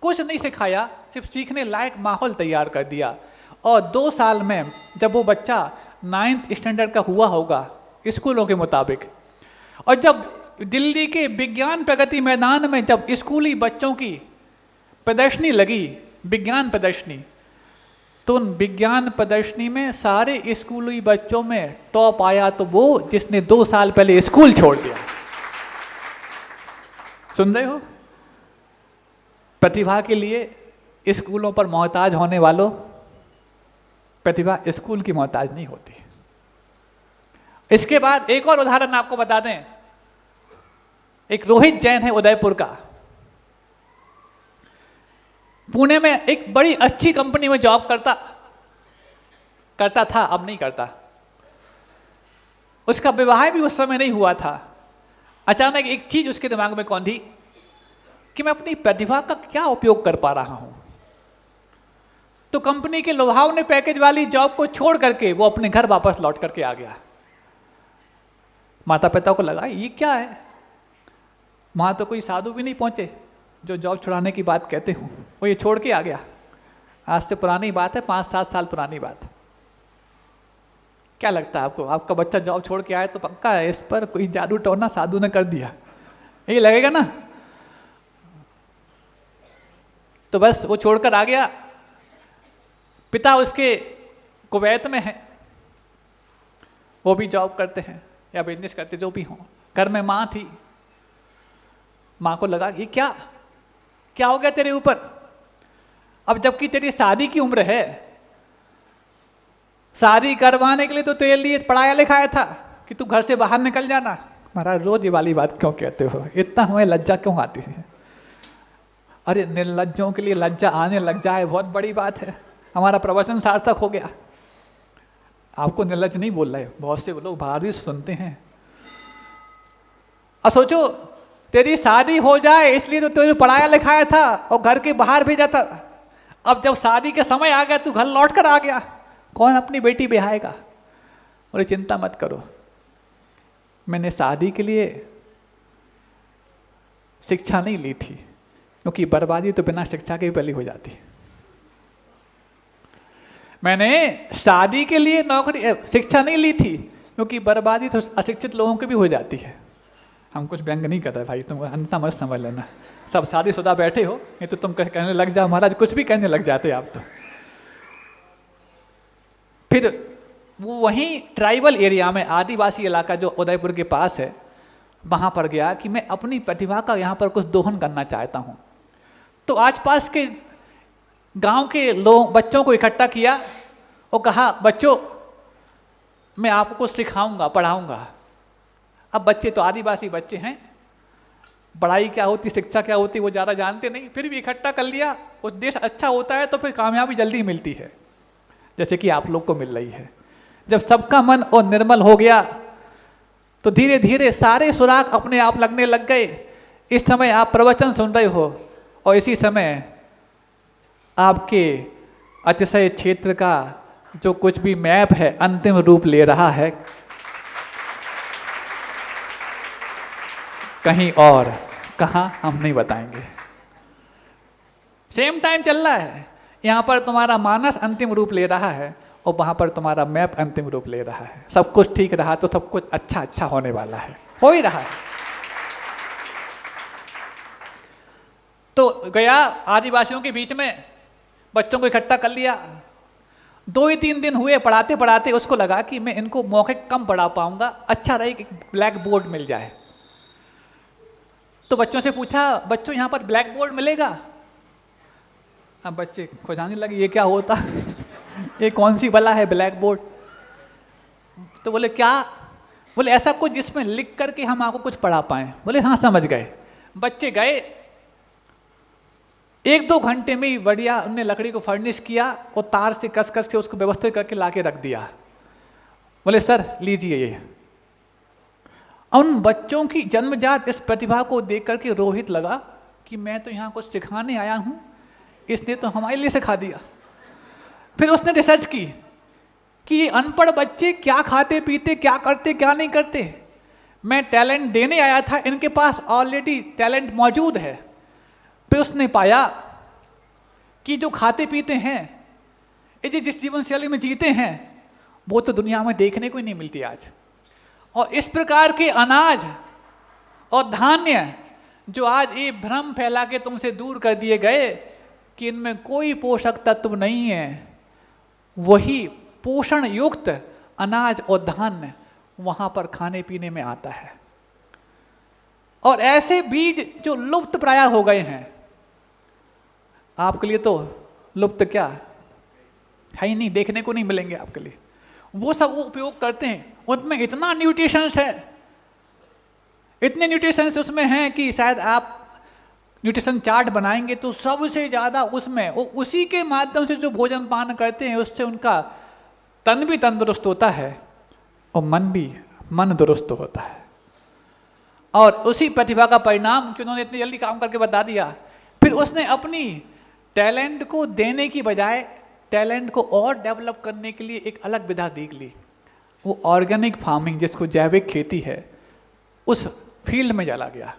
कुछ नहीं सिखाया, सिर्फ सीखने लायक माहौल तैयार कर दिया। और 2 साल में जब वो बच्चा 9th स्टैंडर्ड का हुआ होगा स्कूलों के मुताबिक, और जब दिल्ली के विज्ञान प्रगति मैदान में जब स्कूली बच्चों की प्रदर्शनी लगी, विज्ञान प्रदर्शनी, तो उन विज्ञान प्रदर्शनी में सारे स्कूली बच्चों में टॉप आया तो वो जिसने 2 साल पहले स्कूल छोड़ दिया। सुन रहे हो? प्रतिभा के लिए स्कूलों पर मोहताज होने वालों, प्रतिभा स्कूल की मोहताज नहीं होती। इसके बाद एक और उदाहरण आपको बता दें। एक रोहित जैन है उदयपुर का, पुणे में एक बड़ी अच्छी कंपनी में जॉब करता था, अब नहीं करता। उसका विवाह भी उस समय नहीं हुआ था। अचानक एक चीज उसके दिमाग में कौंधी कि मैं अपनी प्रतिभा का क्या उपयोग कर पा रहा हूं। तो कंपनी के लुभावने पैकेज वाली जॉब को छोड़ करके वो अपने घर वापस लौट करके आ गया। माता पिता को लगा ये क्या है, वहां तो कोई साधु भी नहीं पहुंचे जो जॉब छुड़ाने की बात कहते हो, वो ये छोड़ के आ गया। आज से पुरानी बात है, 5-7 साल पुरानी बात। क्या लगता है आपको? आपका बच्चा जॉब छोड़ के आए तो पक्का है इस पर कोई जादू टोना साधु ने कर दिया, यही लगेगा ना। तो बस वो छोड़कर आ गया। पिता उसके कुवैत में है, वो भी जॉब करते हैं या बिजनेस करते, जो भी हो। घर में माँ थी, माँ को लगा ये क्या हो गया तेरे ऊपर? अब जबकि तेरी शादी की उम्र है, शादी करवाने के लिए तो तेरे लिए पढ़ाया लिखाया था कि तू घर से बाहर निकल जाना। महाराज रोज ये वाली बात क्यों कहते हो? इतना हमें लज्जा क्यों आती है? अरे निर्लज्जों के लिए लज्जा आने लग जाए बहुत बड़ी बात है। हमारा प्रवचन सार्थक हो गया। आपको निर्लज्ज नहीं बोल रहे, बहुत से लोग बाहर भी सुनते हैं। अब सोचो तेरी शादी हो जाए इसलिए तो तुझे पढ़ाया लिखाया था और घर के बाहर भेजा था। अब जब शादी के समय आ गया तू घर लौट कर आ गया, कौन अपनी बेटी ब्याहेगा? बोले चिंता मत करो, मैंने शादी के लिए शिक्षा नहीं ली थी, क्योंकि बर्बादी तो बिना शिक्षा के भी पहले हो जाती है। मैंने शादी के लिए नौकरी शिक्षा नहीं ली थी, क्योंकि बर्बादी तो अशिक्षित लोगों की भी हो जाती है। हम कुछ व्यंग नहीं कर रहे भाई, तुम अन्यथा मत समझ लेना। सब शादीशुदा बैठे हो, नहीं तो तुम कहने लग जाओ महाराज, कुछ भी कहने लग जाते आप तो। फिर वो वहीं ट्राइबल एरिया में, आदिवासी इलाका जो उदयपुर के पास है, वहाँ पर गया कि मैं अपनी प्रतिभा का यहाँ पर कुछ दोहन करना चाहता हूँ। तो आसपास के गांव के लोग बच्चों को इकट्ठा किया और कहा बच्चों मैं आपको कुछ सिखाऊंगा, पढ़ाऊंगा। अब बच्चे तो आदिवासी बच्चे हैं, पढ़ाई क्या होती, शिक्षा क्या होती वो ज़्यादा जानते नहीं, फिर भी इकट्ठा कर लिया। उद्देश्य अच्छा होता है तो फिर कामयाबी जल्दी मिलती है, जैसे कि आप लोग को मिल रही है। जब सबका मन और निर्मल हो गया तो धीरे धीरे सारे सुराग अपने आप लगने लग गए। इस समय आप प्रवचन सुन रहे हो और इसी समय आपके अतिशय क्षेत्र का जो कुछ भी मैप है अंतिम रूप ले रहा है कहीं और, कहाँ हम नहीं बताएंगे। सेम टाइम चल रहा है, यहाँ पर तुम्हारा मानस अंतिम रूप ले रहा है और वहाँ पर तुम्हारा मैप अंतिम रूप ले रहा है। सब कुछ ठीक रहा तो सब कुछ अच्छा अच्छा होने वाला है, हो ही रहा है। तो गया आदिवासियों के बीच में, बच्चों को इकट्ठा कर लिया। 2 ही 3 दिन हुए पढ़ाते पढ़ाते, उसको लगा कि मैं इनको मौखिक कम पढ़ा पाऊंगा, अच्छा रहे कि ब्लैक बोर्ड मिल जाए। तो बच्चों से पूछा, बच्चों यहाँ पर ब्लैक बोर्ड मिलेगा? अब बच्चे खोजाने लगे ये क्या होता ये कौन सी भला है ब्लैक बोर्ड? तो बोले क्या? बोले ऐसा कुछ जिसमें लिख करके हम आपको कुछ पढ़ा पाएं। बोले हाँ समझ गए। बच्चे गए, 1-2 घंटे में ही बढ़िया उन्होंने लकड़ी को फर्निश किया और तार से कस कस के उसको व्यवस्थित करके लाके रख दिया। बोले सर लीजिए ये। उन बच्चों की जन्मजात इस प्रतिभा को देख करके रोहित लगा कि मैं तो यहाँ कुछ सिखाने आया हूँ, इसने तो हमारे लिए सिखा दिया। फिर उसने रिसर्च की कि ये अनपढ़ बच्चे क्या खाते पीते, क्या करते क्या नहीं करते। मैं टैलेंट देने आया था, इनके पास ऑलरेडी टैलेंट मौजूद है। फिर उसने पाया कि जो खाते पीते हैं, ये जिस जीवन शैली में जीते हैं, वो तो दुनिया में देखने को ही नहीं मिलती आज। और इस प्रकार के अनाज और धान्य जो आज ये भ्रम फैला के तुमसे दूर कर दिए गए कि इनमें कोई पोषक तत्व नहीं है, वही पोषण युक्त अनाज और धान्य वहां पर खाने पीने में आता है। और ऐसे बीज जो लुप्त प्राय हो गए हैं, आपके लिए तो लुप्त क्या है ही नहीं, देखने को नहीं मिलेंगे आपके लिए, वो सब वो उपयोग करते हैं। उनमें इतना न्यूट्रिशंस है, इतने न्यूट्रिशंस उसमें हैं कि शायद आप न्यूट्रिशन चार्ट बनाएंगे तो सबसे ज़्यादा उसमें वो उसी के माध्यम से जो भोजन पान करते हैं उससे उनका तन भी तंदुरुस्त होता है और मन दुरुस्त होता है। और उसी प्रतिभा का परिणाम कि उन्होंने इतनी जल्दी काम करके बता दिया। फिर उसने अपनी टैलेंट को देने की बजाय टैलेंट को और डेवलप करने के लिए एक अलग विधा सीख ली। वो ऑर्गेनिक फार्मिंग, जिसको जैविक खेती है, उस फील्ड में चला गया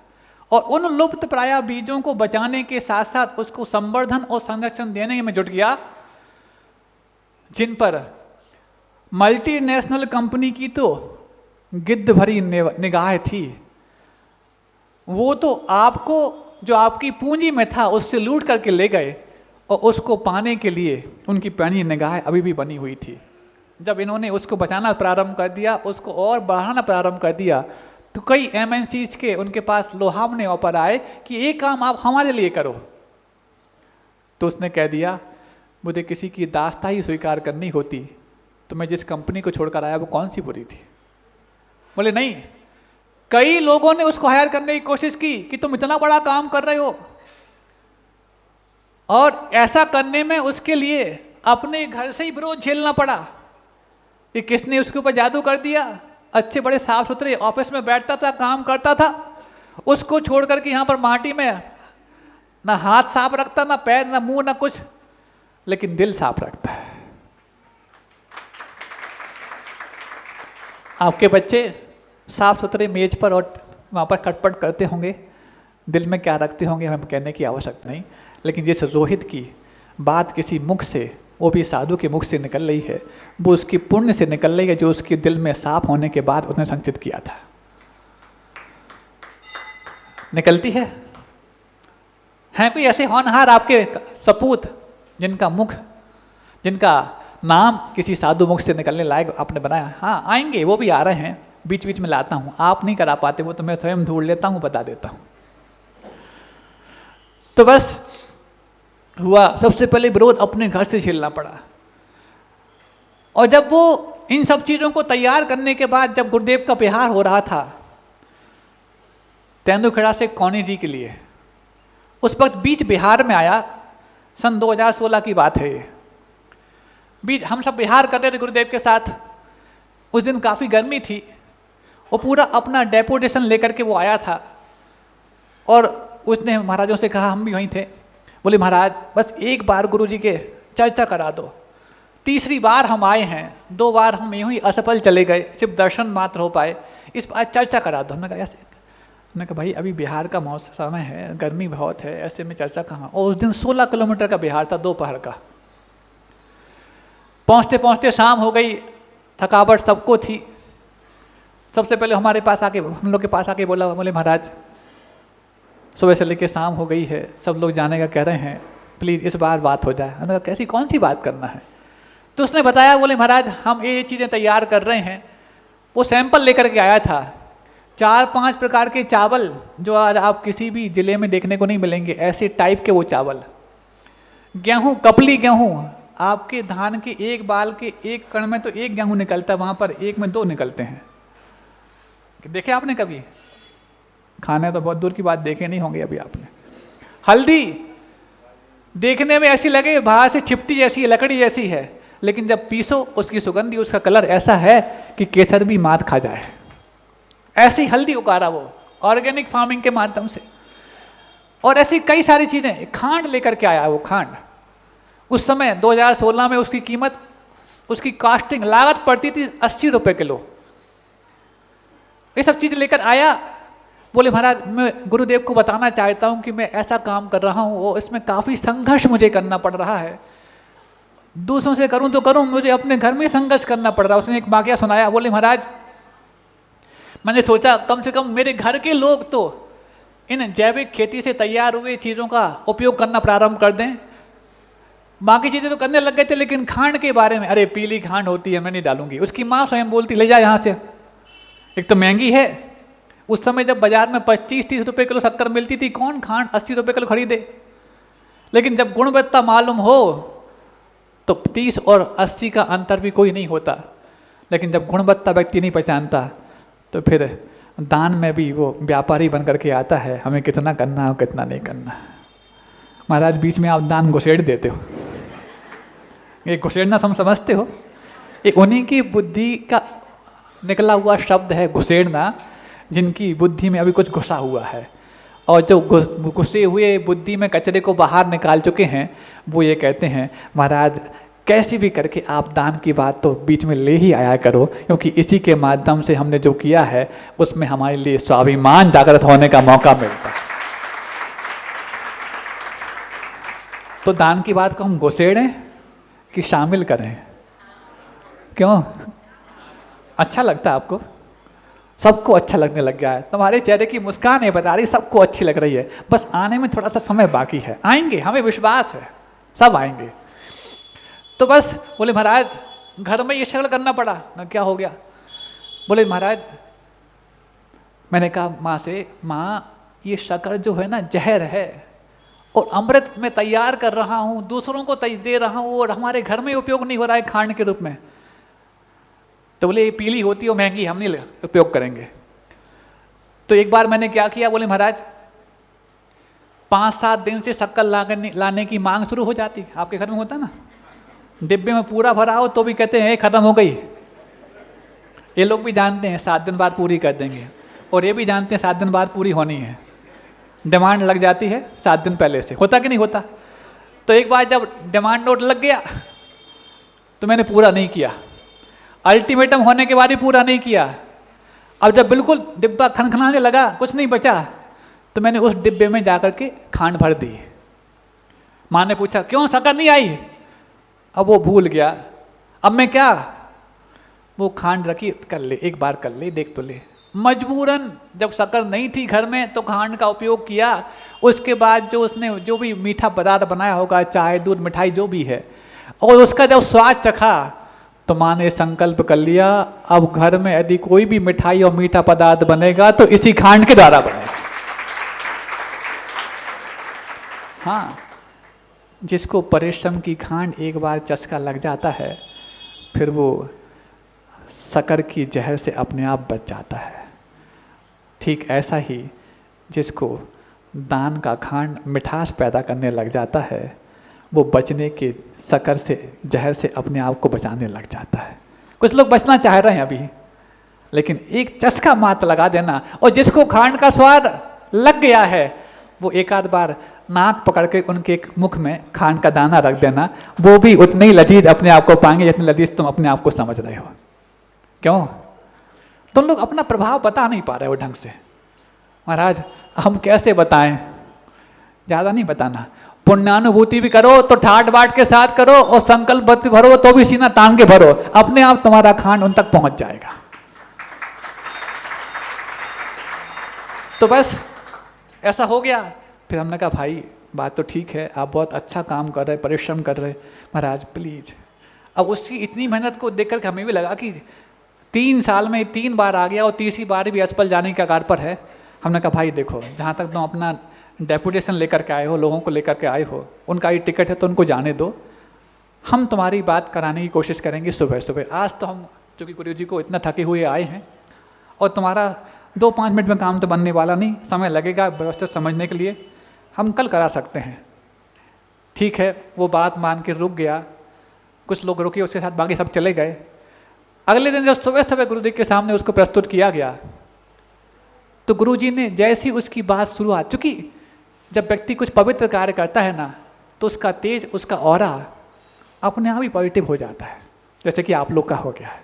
और उन लुप्त प्राय बीजों को बचाने के साथ साथ उसको संवर्धन और संरक्षण देने में जुट गया, जिन पर मल्टीनेशनल कंपनी की तो गिद्ध भरी निगाह थी। वो तो आपको जो आपकी पूंजी में था उससे लूट करके ले गए और उसको पाने के लिए उनकी पैनी निगाह अभी भी बनी हुई थी। जब इन्होंने उसको बचाना प्रारंभ कर दिया, उसको और बढ़ाना प्रारंभ कर दिया, तो कई MNCs के उनके पास लोहावने ऑफर आए कि ये काम आप हमारे लिए करो। तो उसने कह दिया मुझे किसी की दास्ता ही स्वीकार करनी होती तो मैं जिस कंपनी को छोड़कर आया वो कौन सी बुरी थी। बोले नहीं, कई लोगों ने उसको हायर करने की कोशिश की कि तुम इतना बड़ा काम कर रहे हो, और ऐसा करने में उसके लिए अपने घर से ही विरोध झेलना पड़ा कि किसने उसके ऊपर जादू कर दिया। अच्छे बड़े साफ सुथरे ऑफिस में बैठता था, काम करता था, उसको छोड़ करके यहाँ पर माटी में ना हाथ साफ रखता, ना पैर, ना मुंह, ना कुछ, लेकिन दिल साफ रखता है। आपके बच्चे साफ सुथरे मेज पर और वहाँ पर खटपट करते होंगे, दिल में क्या रखते होंगे हमें कहने की आवश्यकता नहीं, लेकिन जैसे रोहित की बात किसी मुख से, वो भी साधु के मुख से निकल रही है, वो उसकी पुण्य से निकल रही है जो उसके दिल में साफ होने के बाद उसने संचित किया था। निकलती है। हैं कोई ऐसे होनहार आपके सपूत जिनका मुख, जिनका नाम किसी साधु मुख से निकलने लायक आपने बनाया? हाँ आएंगे, वो भी आ रहे हैं, बीच बीच में लाता हूँ। आप नहीं करा पाते वो तो मैं स्वयं ढूंढ लेता हूँ, बता देता हूँ। तो बस हुआ, सबसे पहले विरोध अपने घर से झेलना पड़ा। और जब वो इन सब चीज़ों को तैयार करने के बाद जब गुरुदेव का बिहार हो रहा था तेंदुखेड़ा से कौनी जी के लिए, उस वक्त बीच बिहार में आया, सन 2016 की बात है ये। बीच हम सब बिहार कर रहे थे गुरुदेव के साथ। उस दिन काफ़ी गर्मी थी। वो पूरा अपना डेपुटेशन लेकर के वो आया था और उसने महाराजों से कहा, हम भी वहीं थे, बोले महाराज बस एक बार गुरुजी के चर्चा करा दो। तीसरी बार हम आए हैं, 2 बार हम यूं ही असफल चले गए, सिर्फ दर्शन मात्र हो पाए, इस बार चर्चा करा दो। हमने कहा ऐसे, हमने कहा भाई अभी बिहार का मौसम समय है, गर्मी बहुत है, ऐसे में चर्चा कहाँ। और उस दिन 16 किलोमीटर का बिहार था, दोपहर का। पहुँचते पहुँचते शाम हो गई, थकावट सबको थी। सबसे पहले हमारे पास आके, हम लोग के पास आके बोला, बोले महाराज सुबह से लेकर शाम हो गई है, सब लोग जाने का कह रहे हैं, प्लीज़ इस बार बात हो जाए। हमने कहा कैसी कौन सी बात करना है? तो उसने बताया, बोले महाराज हम ये चीज़ें तैयार कर रहे हैं। वो सैंपल लेकर के आया था, 4-5 प्रकार के चावल जो आज आप किसी भी ज़िले में देखने को नहीं मिलेंगे, ऐसे टाइप के वो चावल। गेहूँ, कपली गेहूँ, आपके धान के एक बाल के एक कण में तो एक गेहूँ निकलता है, वहाँ पर एक में 2 निकलते हैं। देखे आपने कभी? खाने तो बहुत दूर की बात देखे नहीं होंगे अभी आपने। हल्दी देखने में ऐसी लगे बाहर से चिपटी जैसी है, लकड़ी जैसी है, लेकिन जब पीसो उसकी सुगंधी, उसका कलर ऐसा है कि केसर भी मात खा जाए। ऐसी हल्दी उकारा वो ऑर्गेनिक फार्मिंग के माध्यम से। और ऐसी कई सारी चीज़ें। खांड लेकर के आया वो खांड। उस समय 2016 में उसकी कीमत, उसकी कास्टिंग लागत पड़ती थी 80 रुपये किलो। ये सब चीज़ लेकर आया। बोले महाराज मैं गुरुदेव को बताना चाहता हूँ कि मैं ऐसा काम कर रहा हूँ, वो इसमें काफ़ी संघर्ष मुझे करना पड़ रहा है। दूसरों से करूँ तो करूँ, मुझे अपने घर में संघर्ष करना पड़ रहा है। उसने एक वाकया सुनाया। बोले महाराज मैंने सोचा कम से कम मेरे घर के लोग तो इन जैविक खेती से तैयार हुए चीज़ों का उपयोग करना प्रारंभ कर दें। बाकी चीज़ें तो करने लग गए थे, लेकिन खांड के बारे में, अरे पीली खांड होती है मैं नहीं डालूंगी। उसकी माँ स्वयं बोलती ले जा यहाँ से, एक तो महंगी है। उस समय जब बाजार में 25-30 रुपये किलो शक्कर मिलती थी, कौन खांड 80 रुपये किलो खरीदे? लेकिन जब गुणवत्ता मालूम हो तो 30 और 80 का अंतर भी कोई नहीं होता। लेकिन जब गुणवत्ता व्यक्ति नहीं पहचानता तो फिर दान में भी वो व्यापारी बन करके आता है, हमें कितना करना है कितना नहीं करना। महाराज बीच में आप दान घुसेड़ देते हो। ये घुसेड़ना हम समझते हो, ये उन्हीं की बुद्धि का निकला हुआ शब्द है घुसेड़ना, जिनकी बुद्धि में अभी कुछ घुसा हुआ है। और जो घुसे हुए बुद्धि में कचरे को बाहर निकाल चुके हैं, वो ये कहते हैं महाराज कैसी भी करके आप दान की बात तो बीच में ले ही आया करो, क्योंकि इसी के माध्यम से हमने जो किया है उसमें हमारे लिए स्वाभिमान जागृत होने का मौका मिलता है। तो दान की बात को हम घुसेड़ें कि शामिल करें? क्यों अच्छा लगता है आपको? सबको अच्छा लगने लग गया है। तुम्हारे चेहरे की मुस्कान है बता रही सबको अच्छी लग रही है। बस आने में थोड़ा सा समय बाकी है, आएंगे, हमें विश्वास है सब आएंगे। तो बस बोले महाराज घर में ये शक्ल करना पड़ा ना, क्या हो गया? बोले महाराज मैंने कहा माँ से, माँ ये शक्कर जो है ना जहर है, और अमृत में तैयार कर रहा हूँ, दूसरों को दे रहा हूँ, और हमारे घर में उपयोग नहीं हो रहा है खांड के रूप में। तो बोले ये पीली होती है महंगी, हम नहीं उपयोग करेंगे। तो एक बार मैंने क्या किया, बोले महाराज 5-7 दिन से शक्कर लाने की मांग शुरू हो जाती। आपके घर में होता ना, डिब्बे में पूरा भरा हो तो भी कहते हैं खत्म हो गई। ये लोग भी जानते हैं 7 दिन बाद पूरी कर देंगे, और ये भी जानते हैं 7 दिन बाद पूरी होनी है। डिमांड लग जाती है 7 दिन पहले से, होता कि नहीं होता? तो एक बार जब डिमांड नोट लग गया तो मैंने पूरा नहीं किया। अल्टीमेटम होने के बाद भी पूरा नहीं किया। अब जब बिल्कुल डिब्बा खनखनाने लगा, कुछ नहीं बचा, तो मैंने उस डिब्बे में जाकर के खांड भर दी। माँ ने पूछा क्यों शक्कर नहीं आई? अब वो भूल गया। अब मैं क्या, वो खांड रखी, कर ले एक बार, कर ले देख तो ले। मजबूरन जब शक्कर नहीं थी घर में तो खांड का उपयोग किया। उसके बाद जो उसने जो भी मीठा पदार्थ बनाया होगा, चाय दूध मिठाई जो भी है, और उसका जब स्वाद चखा तो माँ ने संकल्प कर लिया अब घर में यदि कोई भी मिठाई और मीठा पदार्थ बनेगा तो इसी खांड के द्वारा बनेगा। हाँ, जिसको परिश्रम की खांड एक बार चस्का लग जाता है फिर वो शक्कर की जहर से अपने आप बच जाता है। ठीक ऐसा ही जिसको दान का खांड मिठास पैदा करने लग जाता है वो बचने के शक्कर से जहर से अपने आप को बचाने लग जाता है। कुछ लोग बचना चाह रहे हैं अभी, लेकिन एक चस्का मात्र लगा देना, और जिसको खांड का स्वाद लग गया है वो एक आध बार नाक पकड़ के उनके मुख में खांड का दाना रख देना, वो भी उतने ही लजीज अपने आप को पाएंगे जितने लजीज तुम अपने आप को समझ रहे हो। क्यों? तुम लोग अपना प्रभाव बता नहीं पा रहे हो ढंग से। महाराज हम कैसे बताएं? ज़्यादा नहीं बताना, पुण्यानुभूति भी करो तो ठाट बाट के साथ करो, और संकल्प भरो तो भी सीना तान के भरो, अपने आप तुम्हारा खांड उन तक पहुंच जाएगा। तो बस ऐसा हो गया। फिर हमने कहा भाई बात तो ठीक है, आप बहुत अच्छा काम कर रहे, परिश्रम कर रहे, महाराज प्लीज। अब उसकी इतनी मेहनत को देख कर हमें भी लगा कि 3 साल में 3 बार आ गया और तीसरी बार भी अस्पताल जाने के कगार पर है। हमने कहा भाई देखो, जहाँ तक तुम अपना डेपुटेशन लेकर के आए हो, लोगों को लेकर के आए हो, उनका ही टिकट है तो उनको जाने दो, हम तुम्हारी बात कराने की कोशिश करेंगे सुबह सुबह। आज तो हम चूँकि गुरु जी को इतना थके हुए आए हैं, और तुम्हारा 2-5 मिनट में काम तो बनने वाला नहीं, समय लगेगा व्यवस्थित समझने के लिए, हम कल करा सकते हैं। ठीक है, वो बात मान के रुक गया। कुछ लोग रुके, उसके साथ बाकी सब चले गए। अगले दिन जब सुबह सुबह गुरुदेव के सामने उसको प्रस्तुत किया गया तो गुरुजी ने जैसी उसकी बात शुरुआत, चूँकि जब व्यक्ति कुछ पवित्र कार्य करता है ना तो उसका तेज, उसका ऑरा अपने आप ही पॉजिटिव हो जाता है, जैसे कि आप लोग का हो गया है।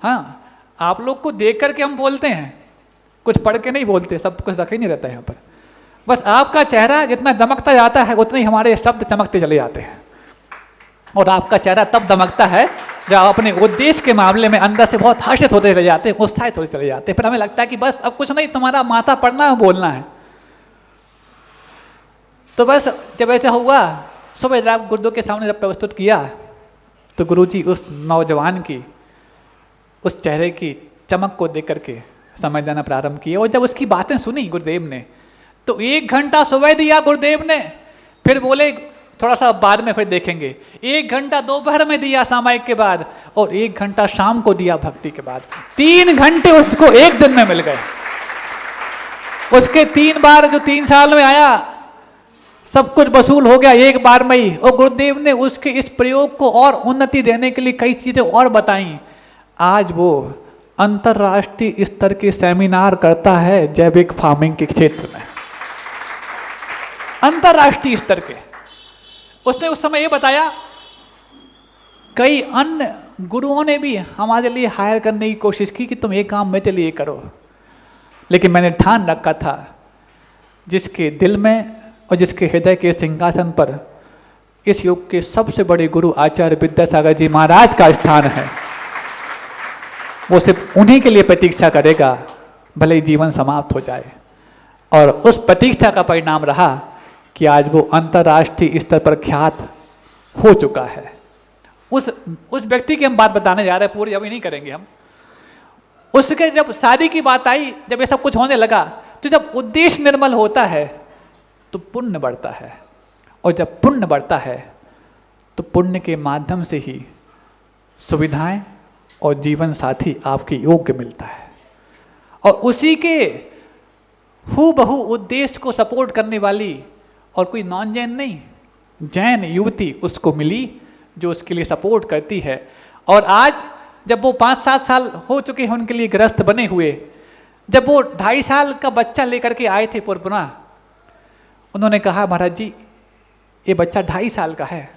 हाँ, आप लोग को देख करके हम बोलते हैं, कुछ पढ़ के नहीं बोलते, सब कुछ रखे नहीं रहता है यहाँ पर। बस आपका चेहरा जितना दमकता जाता है उतने ही हमारे शब्द चमकते चले जाते हैं, और आपका चेहरा तब दमकता है जब आप अपने उद्देश्य के मामले में अंदर से बहुत हर्षित होते चले जाते हैं, उत्साहित होते चले जाते हैं। फिर हमें लगता है कि बस अब कुछ नहीं, तुम्हारा माथा पढ़ना है, बोलना है। तो बस जब ऐसा हुआ, सुबह जब गुरुदेव के सामने जब प्रस्तुत किया तो गुरुजी उस नौजवान की उस चेहरे की चमक को देख करके समझ जाना प्रारंभ किए। और जब उसकी बातें सुनी गुरुदेव ने तो 1 घंटा सुबह दिया गुरुदेव ने, फिर बोले थोड़ा सा बाद में फिर देखेंगे। 1 घंटा दोपहर में दिया सामायिक के बाद, और 1 घंटा शाम को दिया भक्ति के बाद। 3 घंटे उसको एक दिन में मिल गए। उसके 3 बार जो 3 साल में आया सब कुछ वसूल हो गया एक बार में ही। और गुरुदेव ने उसके इस प्रयोग को और उन्नति देने के लिए कई चीजें और बताई। आज वो अंतरराष्ट्रीय स्तर के सेमिनार करता है जैविक फार्मिंग के क्षेत्र में, अंतरराष्ट्रीय स्तर के। उसने उस समय ये बताया, कई अन्य गुरुओं ने भी हमारे लिए हायर करने की कोशिश की कि तुम ये काम मेरे लिए करो, लेकिन मैंने ठान रखा था जिसके दिल में और जिसके हृदय के सिंहासन पर इस युग के सबसे बड़े गुरु आचार्य विद्यासागर जी महाराज का स्थान है, वो सिर्फ उन्हीं के लिए प्रतीक्षा करेगा, भले ही जीवन समाप्त हो जाए। और उस प्रतीक्षा का परिणाम रहा कि आज वो अंतर्राष्ट्रीय स्तर पर ख्यात हो चुका है। उस व्यक्ति की हम बात बताने जा रहे हैं, पूरी अभी नहीं करेंगे हम। उसके जब शादी की बात आई, जब ये सब कुछ होने लगा, तो जब उद्देश्य निर्मल होता है तो पुण्य बढ़ता है, और जब पुण्य बढ़ता है तो पुण्य के माध्यम से ही सुविधाएं और जीवन साथी आपके योग्य मिलता है। और उसी के हूबहू उद्देश्य को सपोर्ट करने वाली और कोई नॉन जैन नहीं, जैन युवती उसको मिली जो उसके लिए सपोर्ट करती है। और आज जब वो 5-7 साल हो चुके हैं उनके लिए ग्रस्त बने हुए, जब वो 2.5 साल का बच्चा लेकर के आए थे पुरपुरा, उन्होंने कहा महाराज जी ये बच्चा 2.5 साल का है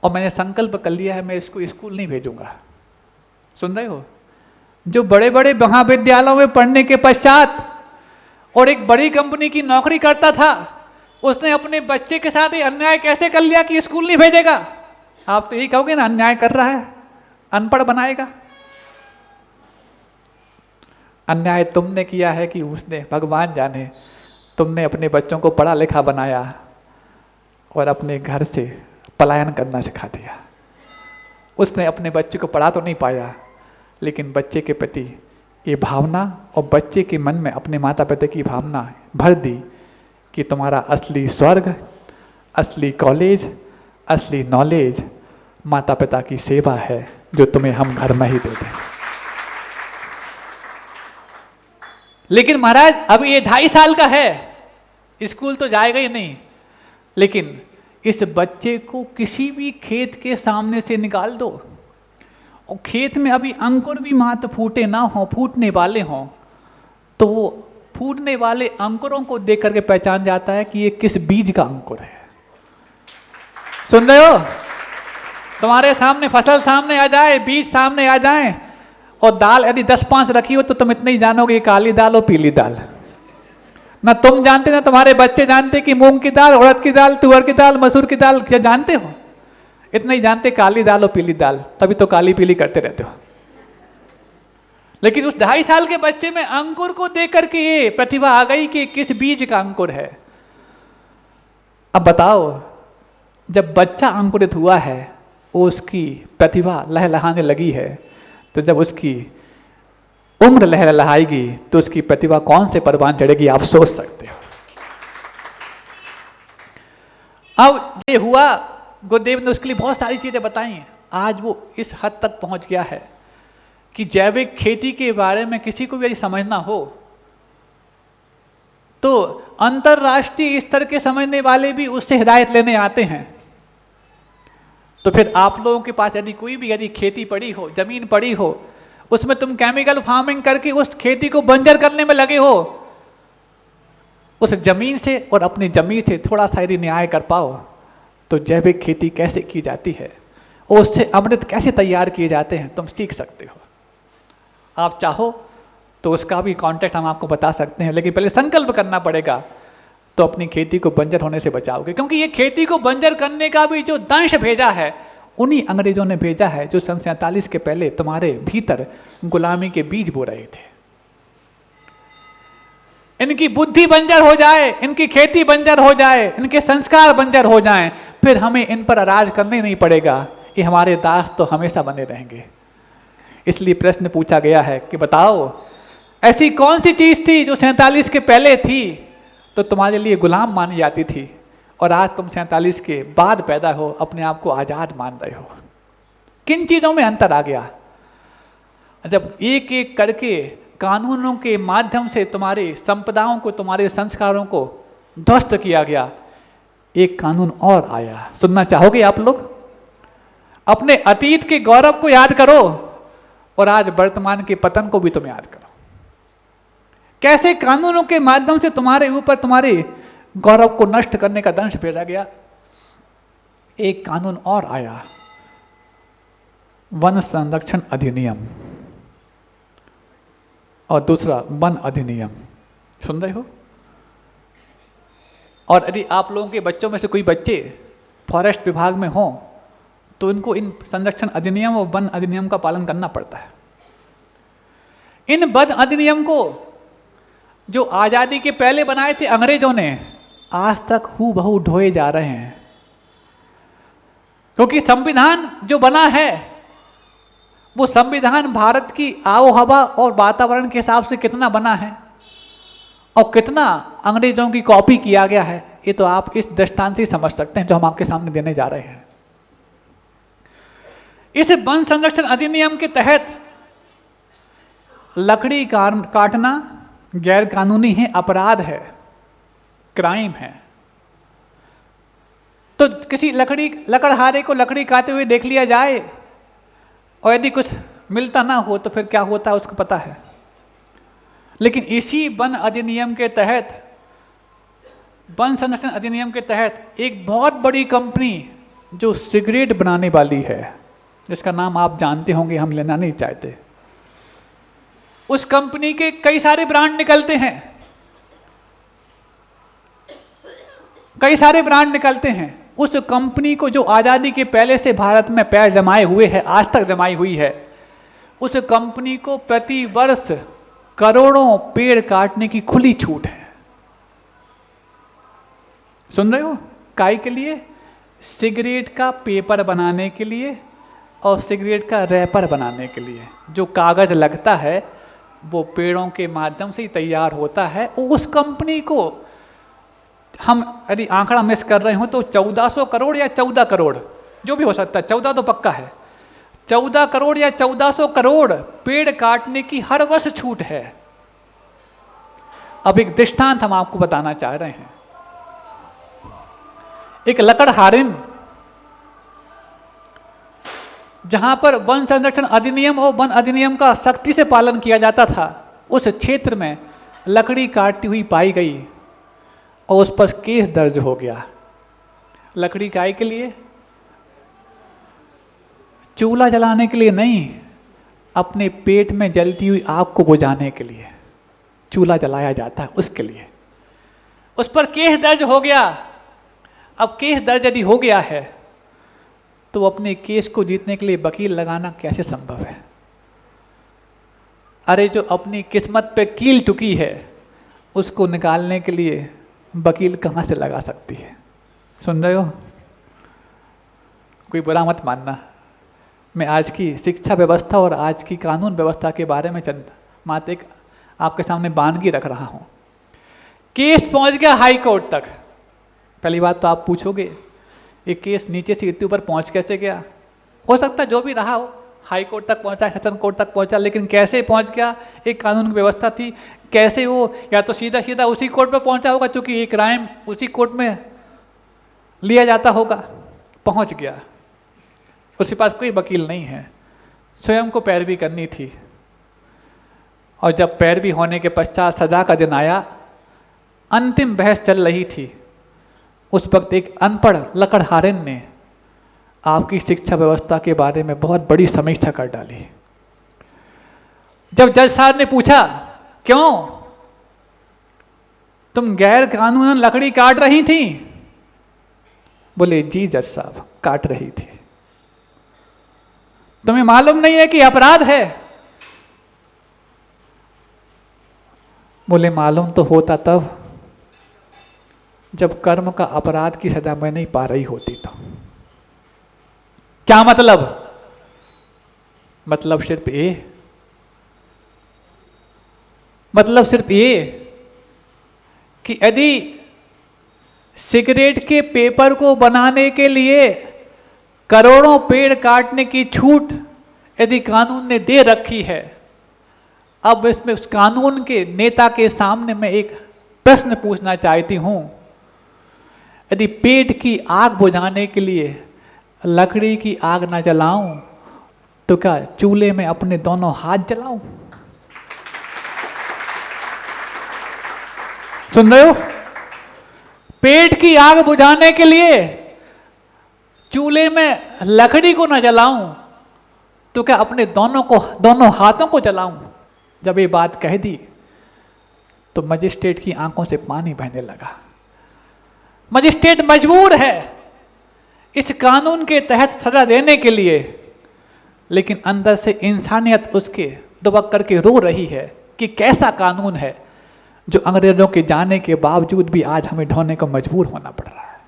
और मैंने संकल्प कर लिया है मैं इसको स्कूल नहीं भेजूंगा। सुन रहे हो? जो बड़े बड़े महाविद्यालयों में पढ़ने के पश्चात और एक बड़ी कंपनी की नौकरी करता था, उसने अपने बच्चे के साथ ये अन्याय कैसे कर लिया कि स्कूल नहीं भेजेगा? आप तो यही कहोगे ना, अन्याय कर रहा है, अनपढ़ बनाएगा। अन्याय तुमने किया है कि उसने, भगवान जाने। तुमने अपने बच्चों को पढ़ा लिखा बनाया और अपने घर से पलायन करना सिखा दिया। उसने अपने बच्चे को पढ़ा तो नहीं पाया, लेकिन बच्चे के प्रति ये भावना और बच्चे के मन में अपने माता पिता की भावना भर दी कि तुम्हारा असली स्वर्ग, असली कॉलेज, असली नॉलेज माता पिता की सेवा है, जो तुम्हें हम घर में ही दे दें। लेकिन महाराज अभी ये 2.5 साल का है, स्कूल तो जाएगा ही नहीं, लेकिन इस बच्चे को किसी भी खेत के सामने से निकाल दो और खेत में अभी अंकुर भी मात्र फूटे ना हो, फूटने वाले हों, तो वो फूटने वाले अंकुरों को देख करके पहचान जाता है कि ये किस बीज का अंकुर है। सुन रहे हो? तुम्हारे सामने फसल सामने आ जाए, बीज सामने आ जाए और दाल यदि 10-5 रखी हो तो तुम इतना ही जानोगे काली दाल और पीली दाल। ना तुम जानते ना तुम्हारे बच्चे जानते कि मूंग की दाल, उड़द की दाल, तुअर की दाल, मसूर की दाल, क्या जानते हो? इतना ही जानते काली दाल और पीली दाल, तभी तो काली पीली करते रहते हो। लेकिन उस 2.5 साल के बच्चे में अंकुर को देख करके ये प्रतिभा आ गई कि किस बीज का अंकुर है। अब बताओ, जब बच्चा अंकुरित हुआ है, उसकी प्रतिभा लहलहाने लगी है, तो जब उसकी उम्र लहलहाएगी तो उसकी प्रतिभा कौन से परवान चढ़ेगी, आप सोच सकते हो। अब ये हुआ, गुरुदेव ने उसके लिए बहुत सारी चीजें बताई। आज वो इस हद तक पहुंच गया है कि जैविक खेती के बारे में किसी को भी यदि समझना हो तो अंतरराष्ट्रीय स्तर के समझने वाले भी उससे हिदायत लेने आते हैं। तो फिर आप लोगों के पास यदि कोई भी यदि खेती पड़ी हो, जमीन पड़ी हो, उसमें तुम केमिकल फार्मिंग करके उस खेती को बंजर करने में लगे हो, उस जमीन से और अपनी जमीन से थोड़ा सा यदि न्याय कर पाओ तो जैविक खेती कैसे की जाती है और उससे अमृत कैसे तैयार किए जाते हैं तुम सीख सकते हो। आप चाहो तो उसका भी कॉन्टेक्ट हम आपको बता सकते हैं, लेकिन पहले संकल्प करना पड़ेगा, तो अपनी खेती को बंजर होने से बचाओगे। क्योंकि ये खेती को बंजर करने का भी जो दंश भेजा है, उन्हीं अंग्रेजों ने भेजा है जो सन 47 के पहले तुम्हारे भीतर गुलामी के बीज बो रहे थे। इनकी बुद्धि बंजर हो जाए, इनकी खेती बंजर हो जाए, इनके संस्कार बंजर हो जाएं, फिर हमें इन पर राज करने नहीं पड़ेगा, ये हमारे दास तो हमेशा बने रहेंगे। इसलिए प्रश्न पूछा गया है कि बताओ ऐसी कौन सी चीज थी जो 47 के पहले थी तो तुम्हारे लिए गुलाम मानी जाती थी, और आज तुम 47 के बाद पैदा हो, अपने आप को आजाद मान रहे हो। किन चीजों में अंतर आ गया? जब एक एक करके कानूनों के माध्यम से तुम्हारे संपदाओं को, तुम्हारे संस्कारों को ध्वस्त किया गया, एक कानून और आया। सुनना चाहोगे आप लोग? अपने अतीत के गौरव को याद करो और आज वर्तमान के पतन को भी तुम याद करो। कैसे कानूनों के माध्यम से तुम्हारे ऊपर तुम्हारे गौरव को नष्ट करने का दंश भेजा गया। एक कानून और आया, वन संरक्षण अधिनियम, और दूसरा वन अधिनियम। सुन रहे हो? और यदि आप लोगों के बच्चों में से कोई बच्चे फॉरेस्ट विभाग में हों तो इनको इन संरक्षण अधिनियम और वन अधिनियम का पालन करना पड़ता है। इन वन अधिनियम को जो आजादी के पहले बनाए थे अंग्रेजों ने, आज तक हूबहू ढोए जा रहे हैं। क्योंकि संविधान जो बना है वो संविधान भारत की आबोहवा और वातावरण के हिसाब से कितना बना है और कितना अंग्रेजों की कॉपी किया गया है, ये तो आप इस दृष्टांत से समझ सकते हैं जो हम आपके सामने देने जा रहे हैं। इस वन संरक्षण अधिनियम के तहत लकड़ी काटना गैर कानूनी है, अपराध है, क्राइम है। तो किसी लकड़हारे को लकड़ी काटते हुए देख लिया जाए और यदि कुछ मिलता ना हो तो फिर क्या होता है उसको पता है। लेकिन इसी वन अधिनियम के तहत, वन संरक्षण अधिनियम के तहत एक बहुत बड़ी कंपनी जो सिगरेट बनाने वाली है, जिसका नाम आप जानते होंगे, हम लेना नहीं चाहते, उस कंपनी के कई सारे ब्रांड निकलते हैं। कई सारे ब्रांड निकलते हैं। उस कंपनी को जो आज़ादी के पहले से भारत में पैर जमाए हुए है, आज तक जमाई हुई है, उस कंपनी को प्रति वर्ष करोड़ों पेड़ काटने की खुली छूट है। सुन रहे हो? काई के लिए? सिगरेट का पेपर बनाने के लिए और सिगरेट का रैपर बनाने के लिए। जो कागज लगता है वो पेड़ों के माध्यम से ही तैयार होता है। उस कंपनी को हम यदि आंकड़ा मिस कर रहे हो तो 1400 करोड़ या 14 करोड़, जो भी हो सकता है, 14 तो पक्का है, 14 करोड़ या 1400 करोड़ पेड़ काटने की हर वर्ष छूट है। अब एक दृष्टांत हम आपको बताना चाह रहे हैं। एक लकड़हारिन, जहां पर वन संरक्षण अधिनियम और वन अधिनियम का सख्ती से पालन किया जाता था, उस क्षेत्र में लकड़ी काटती हुई पाई गई और उस पर केस दर्ज हो गया। लकड़ी काय के लिए? चूल्हा जलाने के लिए नहीं, अपने पेट में जलती हुई आग को बुझाने के लिए चूल्हा जलाया जाता है, उसके लिए उस पर केस दर्ज हो गया। अब केस दर्ज यदि हो गया है तो अपने केस को जीतने के लिए वकील लगाना कैसे संभव है? अरे जो अपनी किस्मत पे कील टुकी है उसको निकालने के लिए वकील कहाँ से लगा सकती है? सुन रहे हो? कोई बुरा मत मानना, मैं आज की शिक्षा व्यवस्था और आज की कानून व्यवस्था के बारे में चंद बात एक आपके सामने बानगी रख रहा हूँ। केस पहुँच गया हाई कोर्ट तक। पहली बात तो आप पूछोगे ये केस नीचे से इतने ऊपर पहुँच कैसे गया? हो सकता है जो भी रहा हो, हाई कोर्ट तक पहुँचा, सेशन कोर्ट तक पहुँचा, लेकिन कैसे पहुँच गया? एक कानून की व्यवस्था थी, कैसे वो या तो सीधा सीधा उसी कोर्ट पर पहुँचा होगा क्योंकि एक क्राइम उसी कोर्ट में लिया जाता होगा, पहुँच गया। उसके पास कोई वकील नहीं है, स्वयं को पैरवी करनी थी। और जब पैरवी होने के पश्चात सजा का दिन आया, अंतिम बहस चल रही थी, उस वक्त एक अनपढ़ लकड़हारिन ने आपकी शिक्षा व्यवस्था के बारे में बहुत बड़ी समीक्षा कर डाली। जब जज साहब ने पूछा क्यों तुम गैर कानूनन लकड़ी काट रही थी? बोले जी जज साहब, काट रही थी। तुम्हें मालूम नहीं है कि अपराध है? बोले मालूम तो होता तब जब कर्म का अपराध की सजा मैं नहीं पा रही होती तो। क्या मतलब? मतलब सिर्फ ये कि यदि सिगरेट के पेपर को बनाने के लिए करोड़ों पेड़ काटने की छूट यदि कानून ने दे रखी है, अब इसमें उस कानून के नेता के सामने मैं एक प्रश्न पूछना चाहती हूं, यदि पेट की आग बुझाने के लिए लकड़ी की आग ना जलाऊं तो क्या चूल्हे में अपने दोनों हाथ जलाऊं? सुन रहे हो? पेट की आग बुझाने के लिए चूल्हे में लकड़ी को ना जलाऊं तो क्या अपने दोनों हाथों को जलाऊं? जब ये बात कह दी तो मजिस्ट्रेट की आंखों से पानी बहने लगा। मजिस्ट्रेट मजबूर है इस कानून के तहत सजा देने के लिए, लेकिन अंदर से इंसानियत उसके दुबक करके रो रही है कि कैसा कानून है जो अंग्रेजों के जाने के बावजूद भी आज हमें ढोने को मजबूर होना पड़ रहा है।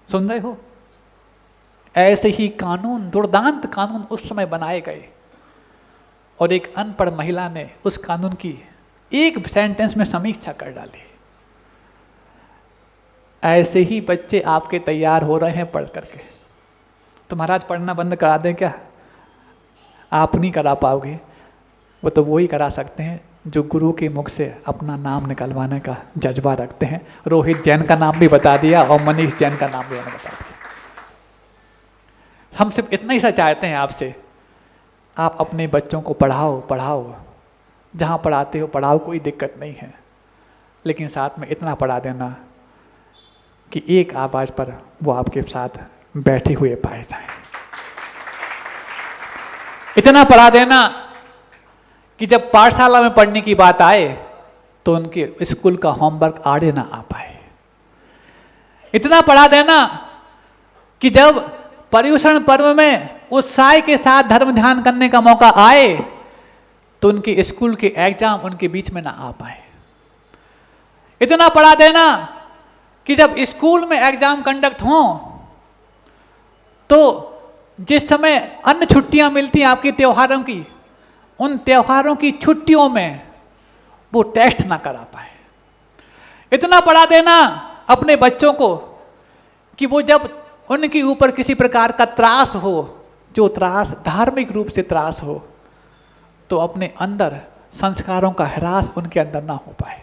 सुन रहे हो? ऐसे ही कानून, दुर्दांत कानून उस समय बनाए गए और एक अनपढ़ महिला ने उस कानून की एक सेंटेंस में समीक्षा कर डाली। ऐसे ही बच्चे आपके तैयार हो रहे हैं पढ़ करके। तो महाराज पढ़ना बंद करा दें क्या? आप नहीं करा पाओगे, वो तो वो ही करा सकते हैं जो गुरु के मुख से अपना नाम निकलवाने का जज्बा रखते हैं। रोहित जैन का नाम भी बता दिया और मनीष जैन का नाम भी मैंने बता दिया। हम सिर्फ इतना ही सा चाहते हैं आपसे, आप अपने बच्चों को पढ़ाओ, जहाँ पढ़ाते हो पढ़ाओ, कोई दिक्कत नहीं है, लेकिन साथ में इतना पढ़ा देना कि एक आवाज पर वो आपके साथ बैठे हुए पाए जाएं। इतना पढ़ा देना कि जब पाठशाला में पढ़ने की बात आए तो उनके स्कूल का होमवर्क आड़े ना आ पाए। इतना पढ़ा देना कि जब पर्युषण पर्व में उत्साह के साथ धर्म ध्यान करने का मौका आए तो उनके स्कूल के एग्जाम उनके बीच में ना आ पाए। इतना पढ़ा देना कि जब स्कूल में एग्जाम कंडक्ट हों तो जिस समय अन्य छुट्टियां मिलती हैं आपके त्योहारों की, उन त्योहारों की छुट्टियों में वो टेस्ट ना करा पाए। इतना पढ़ा देना अपने बच्चों को कि वो जब उनके ऊपर किसी प्रकार का त्रास हो, जो त्रास धार्मिक रूप से त्रास हो, तो अपने अंदर संस्कारों का ह्रास उनके अंदर ना हो पाए।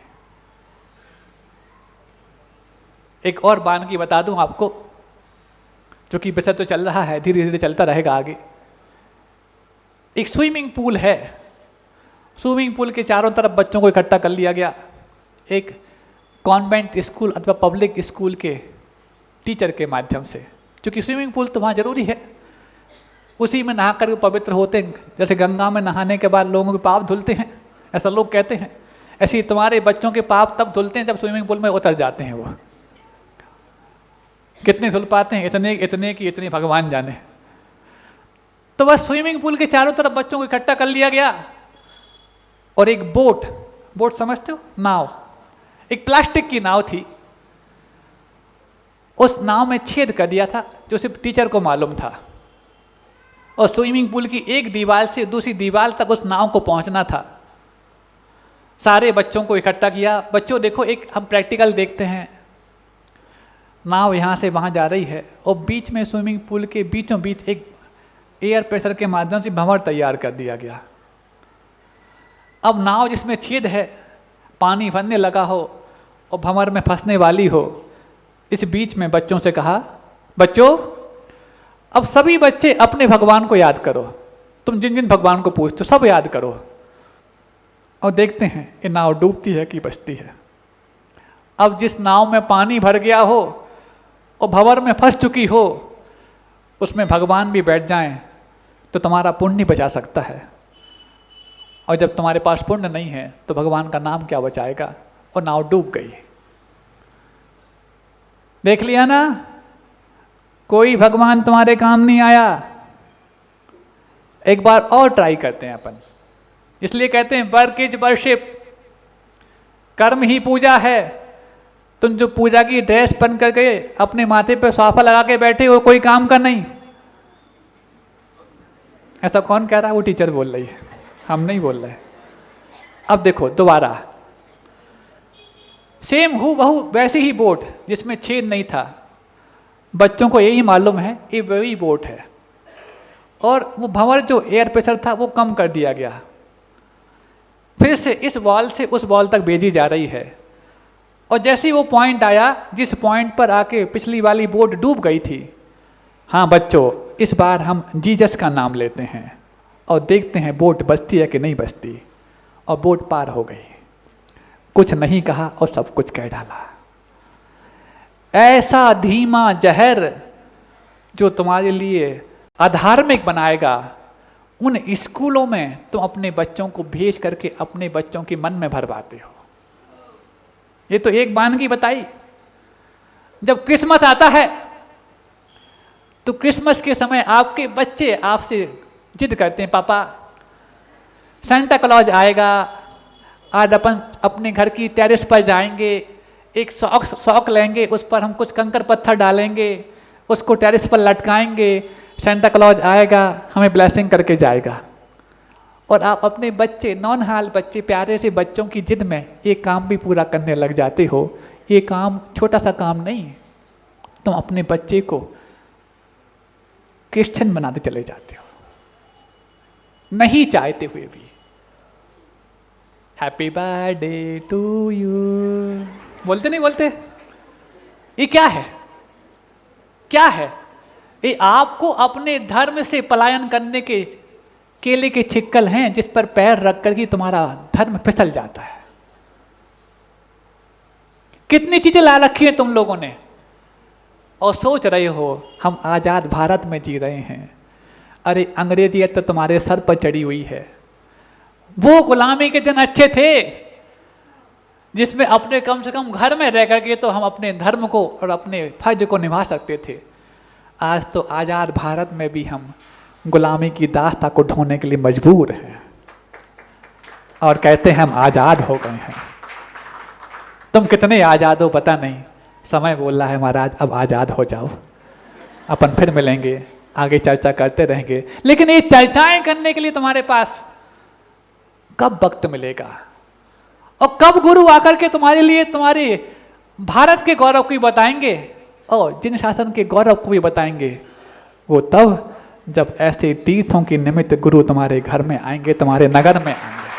एक और वानगी बता दूं आपको, जो कि वैसे तो चल रहा है, धीरे धीरे चलता रहेगा आगे। एक स्विमिंग पूल है, स्विमिंग पूल के चारों तरफ बच्चों को इकट्ठा कर लिया गया। एक कॉन्वेंट स्कूल अथवा पब्लिक स्कूल के टीचर के माध्यम से, क्योंकि स्विमिंग पूल तो वहाँ जरूरी है, उसी में नहा कर पवित्र होते हैं। जैसे गंगा में नहाने के बाद लोगों के पाप धुलते हैं, ऐसा लोग कहते हैं, ऐसे ही तुम्हारे बच्चों के पाप तब धुलते हैं जब स्विमिंग पूल में उतर जाते हैं। वो कितने धुल पाते हैं, इतने इतने की इतने भगवान जाने। तो बस स्विमिंग पूल के चारों तरफ बच्चों को इकट्ठा कर लिया गया और एक बोट समझते हो, नाव, एक प्लास्टिक की नाव थी। उस नाव में छेद कर दिया था जो सिर्फ टीचर को मालूम था, और स्विमिंग पूल की एक दीवार से दूसरी दीवार तक उस नाव को पहुंचना था। सारे बच्चों को इकट्ठा किया। बच्चों देखो, एक हम प्रैक्टिकल देखते हैं, नाव यहाँ से वहाँ जा रही है और बीच में स्विमिंग पूल के बीचों बीच एक एयर प्रेशर के माध्यम से भंवर तैयार कर दिया गया। अब नाव जिसमें छेद है, पानी भरने लगा हो और भंवर में फंसने वाली हो, इस बीच में बच्चों से कहा, बच्चों अब सभी बच्चे अपने भगवान को याद करो, तुम जिन जिन भगवान को पूछते हो सब याद करो, और देखते हैं ये नाव डूबती है कि बचती है। अब जिस नाव में पानी भर गया हो और भंवर में फंस चुकी हो, उसमें भगवान भी बैठ जाएं तो तुम्हारा पुण्य बचा सकता है, और जब तुम्हारे पास पुण्य नहीं है तो भगवान का नाम क्या बचाएगा, और नाव डूब गई। देख लिया ना, कोई भगवान तुम्हारे काम नहीं आया। एक बार और ट्राई करते हैं अपन, इसलिए कहते हैं वर्क इज वर्शिप, कर्म ही पूजा है। तुम जो पूजा की ड्रेस पहन कर गए, अपने माथे पे साफा लगा के बैठे हो, कोई काम का नहीं। ऐसा कौन कह रहा है? वो टीचर बोल रही है, हम नहीं बोल रहे। अब देखो दोबारा, सेम हूबहू वैसी ही बोट जिसमें छेद नहीं था, बच्चों को यही मालूम है ये वही बोट है, और वो भंवर जो एयर प्रेशर था वो कम कर दिया गया। फिर से इस वॉल से उस वॉल तक भेजी जा रही है, और जैसे ही वो पॉइंट आया जिस पॉइंट पर आके पिछली वाली बोट डूब गई थी, हाँ बच्चों इस बार हम जीसस का नाम लेते हैं और देखते हैं बोट बचती है कि नहीं बचती। और बोट पार हो गई, कुछ नहीं कहा और सब कुछ कह डाला। ऐसा धीमा जहर जो तुम्हारे लिए अधार्मिक बनाएगा, उन स्कूलों में तुम अपने बच्चों को भेज करके अपने बच्चों के मन में भरवाते हो। ये तो एक वानगी बताई। जब क्रिसमस आता है तो क्रिसमस के समय आपके बच्चे आपसे जिद करते हैं, पापा सेंटा क्लॉज आएगा, आज अपन अपने घर की टेरेस पर जाएंगे, एक सॉक लेंगे, उस पर हम कुछ कंकर पत्थर डालेंगे, उसको टेरेस पर लटकाएंगे, सेंटा क्लॉज आएगा हमें ब्लेसिंग करके जाएगा। और आप अपने बच्चे, नौनहाल बच्चे, प्यारे से बच्चों की जिद में ये काम भी पूरा करने लग जाते हो। ये काम छोटा सा काम नहीं, तुम अपने बच्चे को क्रिश्चियन बनाते चले जाते हो, नहीं चाहते हुए भी। हैप्पी बर्थडे टू यू बोलते नहीं बोलते? ये क्या है? क्या है ये? आपको अपने धर्म से पलायन करने के केले के छिक्कल हैं जिस पर पैर रख कर ही तुम्हारा धर्म फिसल जाता है। कितनी चीजें ला रखी हैं तुम लोगों ने, और सोच रहे हो हम आजाद भारत में जी रहे हैं। अरे अंग्रेजियत तो तुम्हारे सर पर चढ़ी हुई है। वो गुलामी के दिन अच्छे थे जिसमें अपने कम से कम घर में रह करके तो हम अपने धर्म को और अपने फर्ज को निभा सकते थे। आज तो आज़ाद भारत में भी हम गुलामी की दास्ता को ढोने के लिए मजबूर हैं और कहते हैं हम आज़ाद हो गए हैं। तुम कितने आज़ाद हो पता नहीं, समय बोल रहा है महाराज अब आज़ाद हो जाओ। अपन फिर मिलेंगे, आगे चर्चा करते रहेंगे, लेकिन ये चर्चाएं करने के लिए तुम्हारे पास कब वक्त मिलेगा और कब गुरु आकर के तुम्हारे लिए तुम्हारे भारत के गौरव को भी बताएंगे और जिन शासन के गौरव को भी बताएंगे। वो तब जब ऐसे तीर्थों के निमित्त गुरु तुम्हारे घर में आएंगे, तुम्हारे नगर में आएंगे।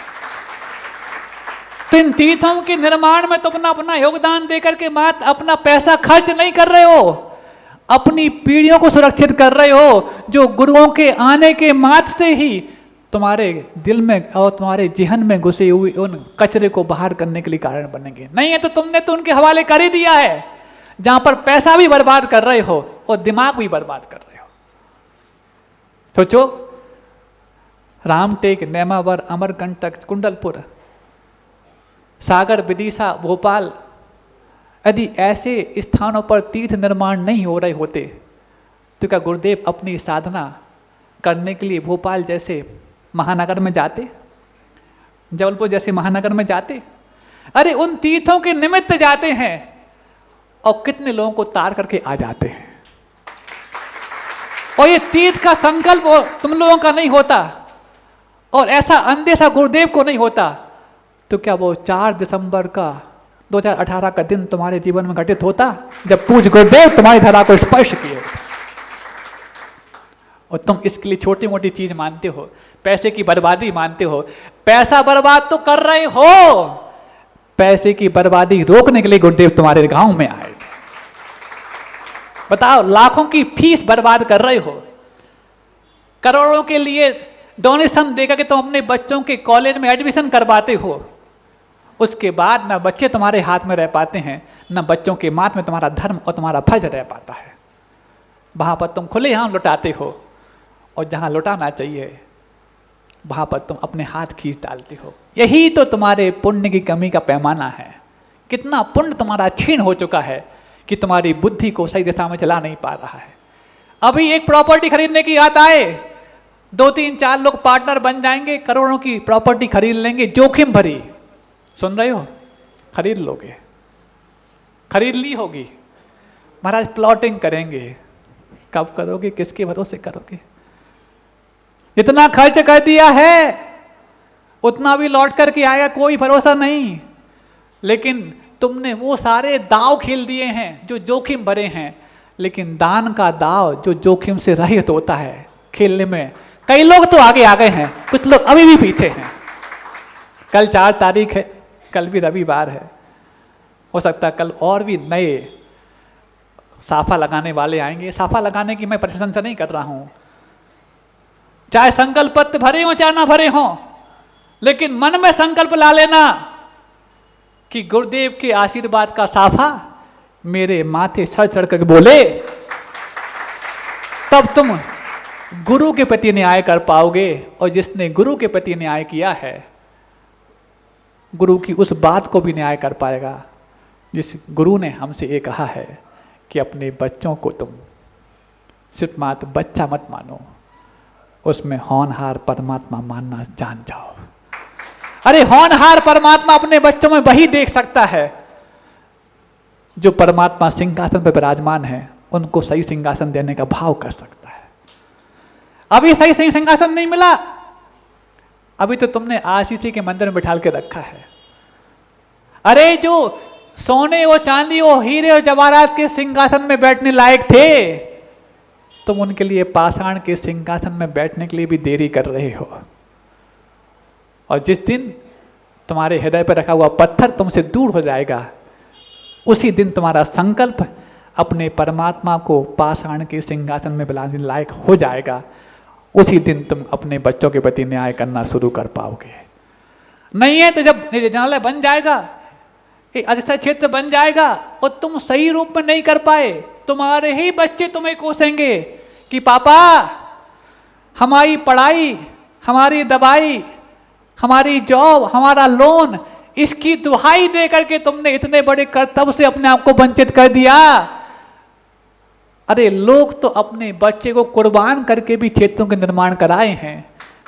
तो इन तीर्थों के निर्माण में तो अपना योगदान देकर के मात अपना पैसा खर्च नहीं कर रहे हो, अपनी पीढ़ियों को सुरक्षित कर रहे हो, जो गुरुओं के आने के मात से ही तुम्हारे दिल में और तुम्हारे जिहन में घुसे हुए उन कचरे को बाहर करने के लिए कारण बनेंगे। नहीं है तो तुमने तो उनके हवाले कर ही दिया है, जहां पर पैसा भी बर्बाद कर रहे हो और दिमाग भी बर्बाद कर रहे हो। सोचो, रामटेक, नेमावर, अमरकंटक, कुंडलपुर, सागर, विदिशा, भोपाल, यदि ऐसे स्थानों पर तीर्थ निर्माण नहीं हो रहे होते तो क्या गुरुदेव अपनी साधना करने के लिए भोपाल जैसे महानगर में जाते, जबलपुर जैसे महानगर में जाते? अरे उन तीर्थों के निमित्त जाते हैं और कितने लोगों को तार करके आ जाते हैं। और ये तीर्थ का संकल्प तुम लोगों का नहीं होता और ऐसा अंदेशा गुरुदेव को नहीं होता तो क्या वो 4 दिसंबर का 2018 का दिन तुम्हारे जीवन में घटित होता जब पूज्य गुरुदेव तुम्हारी धरा को स्पर्श किए? और तुम इसके लिए छोटी मोटी चीज मानते हो, पैसे की बर्बादी मानते हो। पैसा बर्बाद तो कर रहे हो, पैसे की बर्बादी रोकने के लिए गुरुदेव तुम्हारे गांव में आए थे। बताओ, लाखों की फीस बर्बाद कर रहे हो, करोड़ों के लिए डोनेशन देकर के तुम अपने बच्चों के कॉलेज में एडमिशन करवाते हो। उसके बाद ना बच्चे तुम्हारे हाथ में रह पाते हैं, ना बच्चों के माथ में तुम्हारा धर्म और तुम्हारा फर्ज रह पाता है। वहां पर तुम खुलेआम लुटाते हो और जहां लुटाना चाहिए वहां पर तुम अपने हाथ खींच डालते हो। यही तो तुम्हारे पुण्य की कमी का पैमाना है। कितना पुण्य तुम्हारा क्षीण हो चुका है कि तुम्हारी बुद्धि को सही दिशा में चला नहीं पा रहा है। अभी एक प्रॉपर्टी खरीदने की याद आए, 2-3-4 लोग पार्टनर बन जाएंगे, करोड़ों की प्रॉपर्टी खरीद लेंगे, जोखिम भरी। सुन रहे हो? खरीद लोगे, खरीद ली होगी। महाराज प्लॉटिंग करेंगे, कब करोगे, किसके भरोसे करोगे? इतना खर्च कर दिया है, उतना भी लौट करके आएगा कोई भरोसा नहीं। लेकिन तुमने वो सारे दाव खेल दिए हैं जो जोखिम भरे हैं, लेकिन दान का दाव जो जोखिम से रहित होता है खेलने में कई लोग तो आगे आ गए हैं, कुछ लोग अभी भी पीछे हैं। कल 4 तारीख है, कल भी रविवार है, हो सकता है कल और भी नए साफा लगाने वाले आएंगे। साफा लगाने की मैं प्रशंसा नहीं कर रहा हूं, चाहे संकल्प पत्र भरे हो चाहे ना भरे हो, लेकिन मन में संकल्प ला लेना कि गुरुदेव के आशीर्वाद का साफा मेरे माथे सर चढ़ कर बोले, तब तुम गुरु के प्रति न्याय कर पाओगे। और जिसने गुरु के प्रति न्याय किया है, गुरु की उस बात को भी न्याय कर पाएगा जिस गुरु ने हमसे ये कहा है कि अपने बच्चों को तुम सिर्फ मात्र बच्चा मत मानो, उसमें होनहार परमात्मा मानना जान जाओ। अरे होनहार परमात्मा अपने बच्चों में वही देख सकता है जो परमात्मा सिंहासन पर विराजमान है, उनको सही सिंहासन देने का भाव कर सकता है। अभी सही सिंहासन नहीं मिला, अभी तो तुमने आशीषी के मंदिर में बिठाल के रखा है। अरे जो सोने और चांदी और हीरे और जवाहरात के सिंहासन में बैठने लायक थे, तुम उनके लिए पाषाण के सिंहासन में बैठने के लिए भी देरी कर रहे हो। और जिस दिन तुम्हारे हृदय पर रखा हुआ पत्थर तुमसे दूर हो जाएगा, उसी दिन तुम्हारा संकल्प अपने परमात्मा को पाषाण के सिंहासन में बुलाने लायक हो जाएगा। उसी दिन तुम अपने बच्चों के प्रति न्याय करना शुरू कर पाओगे। नहीं है तो जब न्यायालय बन जाएगा, अधिष्ठान क्षेत्र बन जाएगा और तुम सही रूप में नहीं कर पाए, तुम्हारे ही बच्चे तुम्हें कोसेंगे कि पापा हमारी पढ़ाई, हमारी दवाई, हमारी जॉब, हमारा लोन, इसकी दुहाई दे करके तुमने इतने बड़े कर्तव्य से अपने आप को वंचित कर दिया। अरे लोग तो अपने बच्चे को कुर्बान करके भी क्षेत्रों के निर्माण कराए हैं,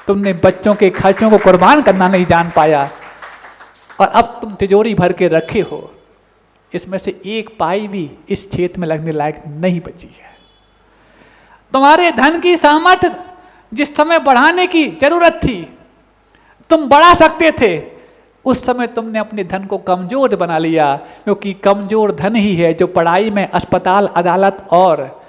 तुमने बच्चों के खर्चों को कुर्बान करना नहीं जान पाया और अब तुम तिजोरी भर के रखे हो। इसमें से एक पाई भी इस क्षेत्र में लगने लायक नहीं बची है। तुम्हारे धन की सामर्थ्य जिस समय बढ़ाने की जरूरत थी तुम बढ़ा सकते थे, उस समय तुमने अपने धन को कमजोर बना लिया, क्योंकि कमजोर धन ही है जो पढ़ाई में, अस्पताल, अदालत और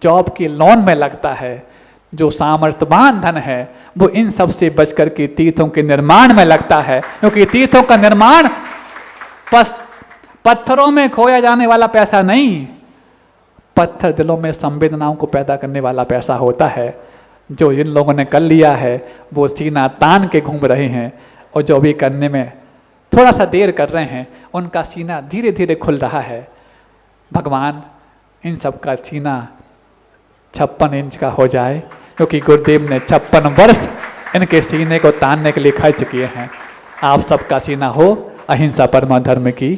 जॉब के लोन में लगता है। जो सामर्थ्यवान धन है वो इन सब से बच करके तीर्थों के निर्माण में लगता है, क्योंकि तीर्थों का निर्माण पत्थरों में खोया जाने वाला पैसा नहीं, पत्थर दिलों में संवेदनाओं को पैदा करने वाला पैसा होता है। जो इन लोगों ने कर लिया है वो सीना तान के घूम रहे हैं, और जो भी करने में थोड़ा सा देर कर रहे हैं उनका सीना धीरे धीरे खुल रहा है। भगवान इन सब का सीना 56 इंच का हो जाए, क्योंकि गुरुदेव ने 56 वर्ष इनके सीने को तानने के लिए खर्च किए हैं। आप सबका सीना हो अहिंसा परम धर्म की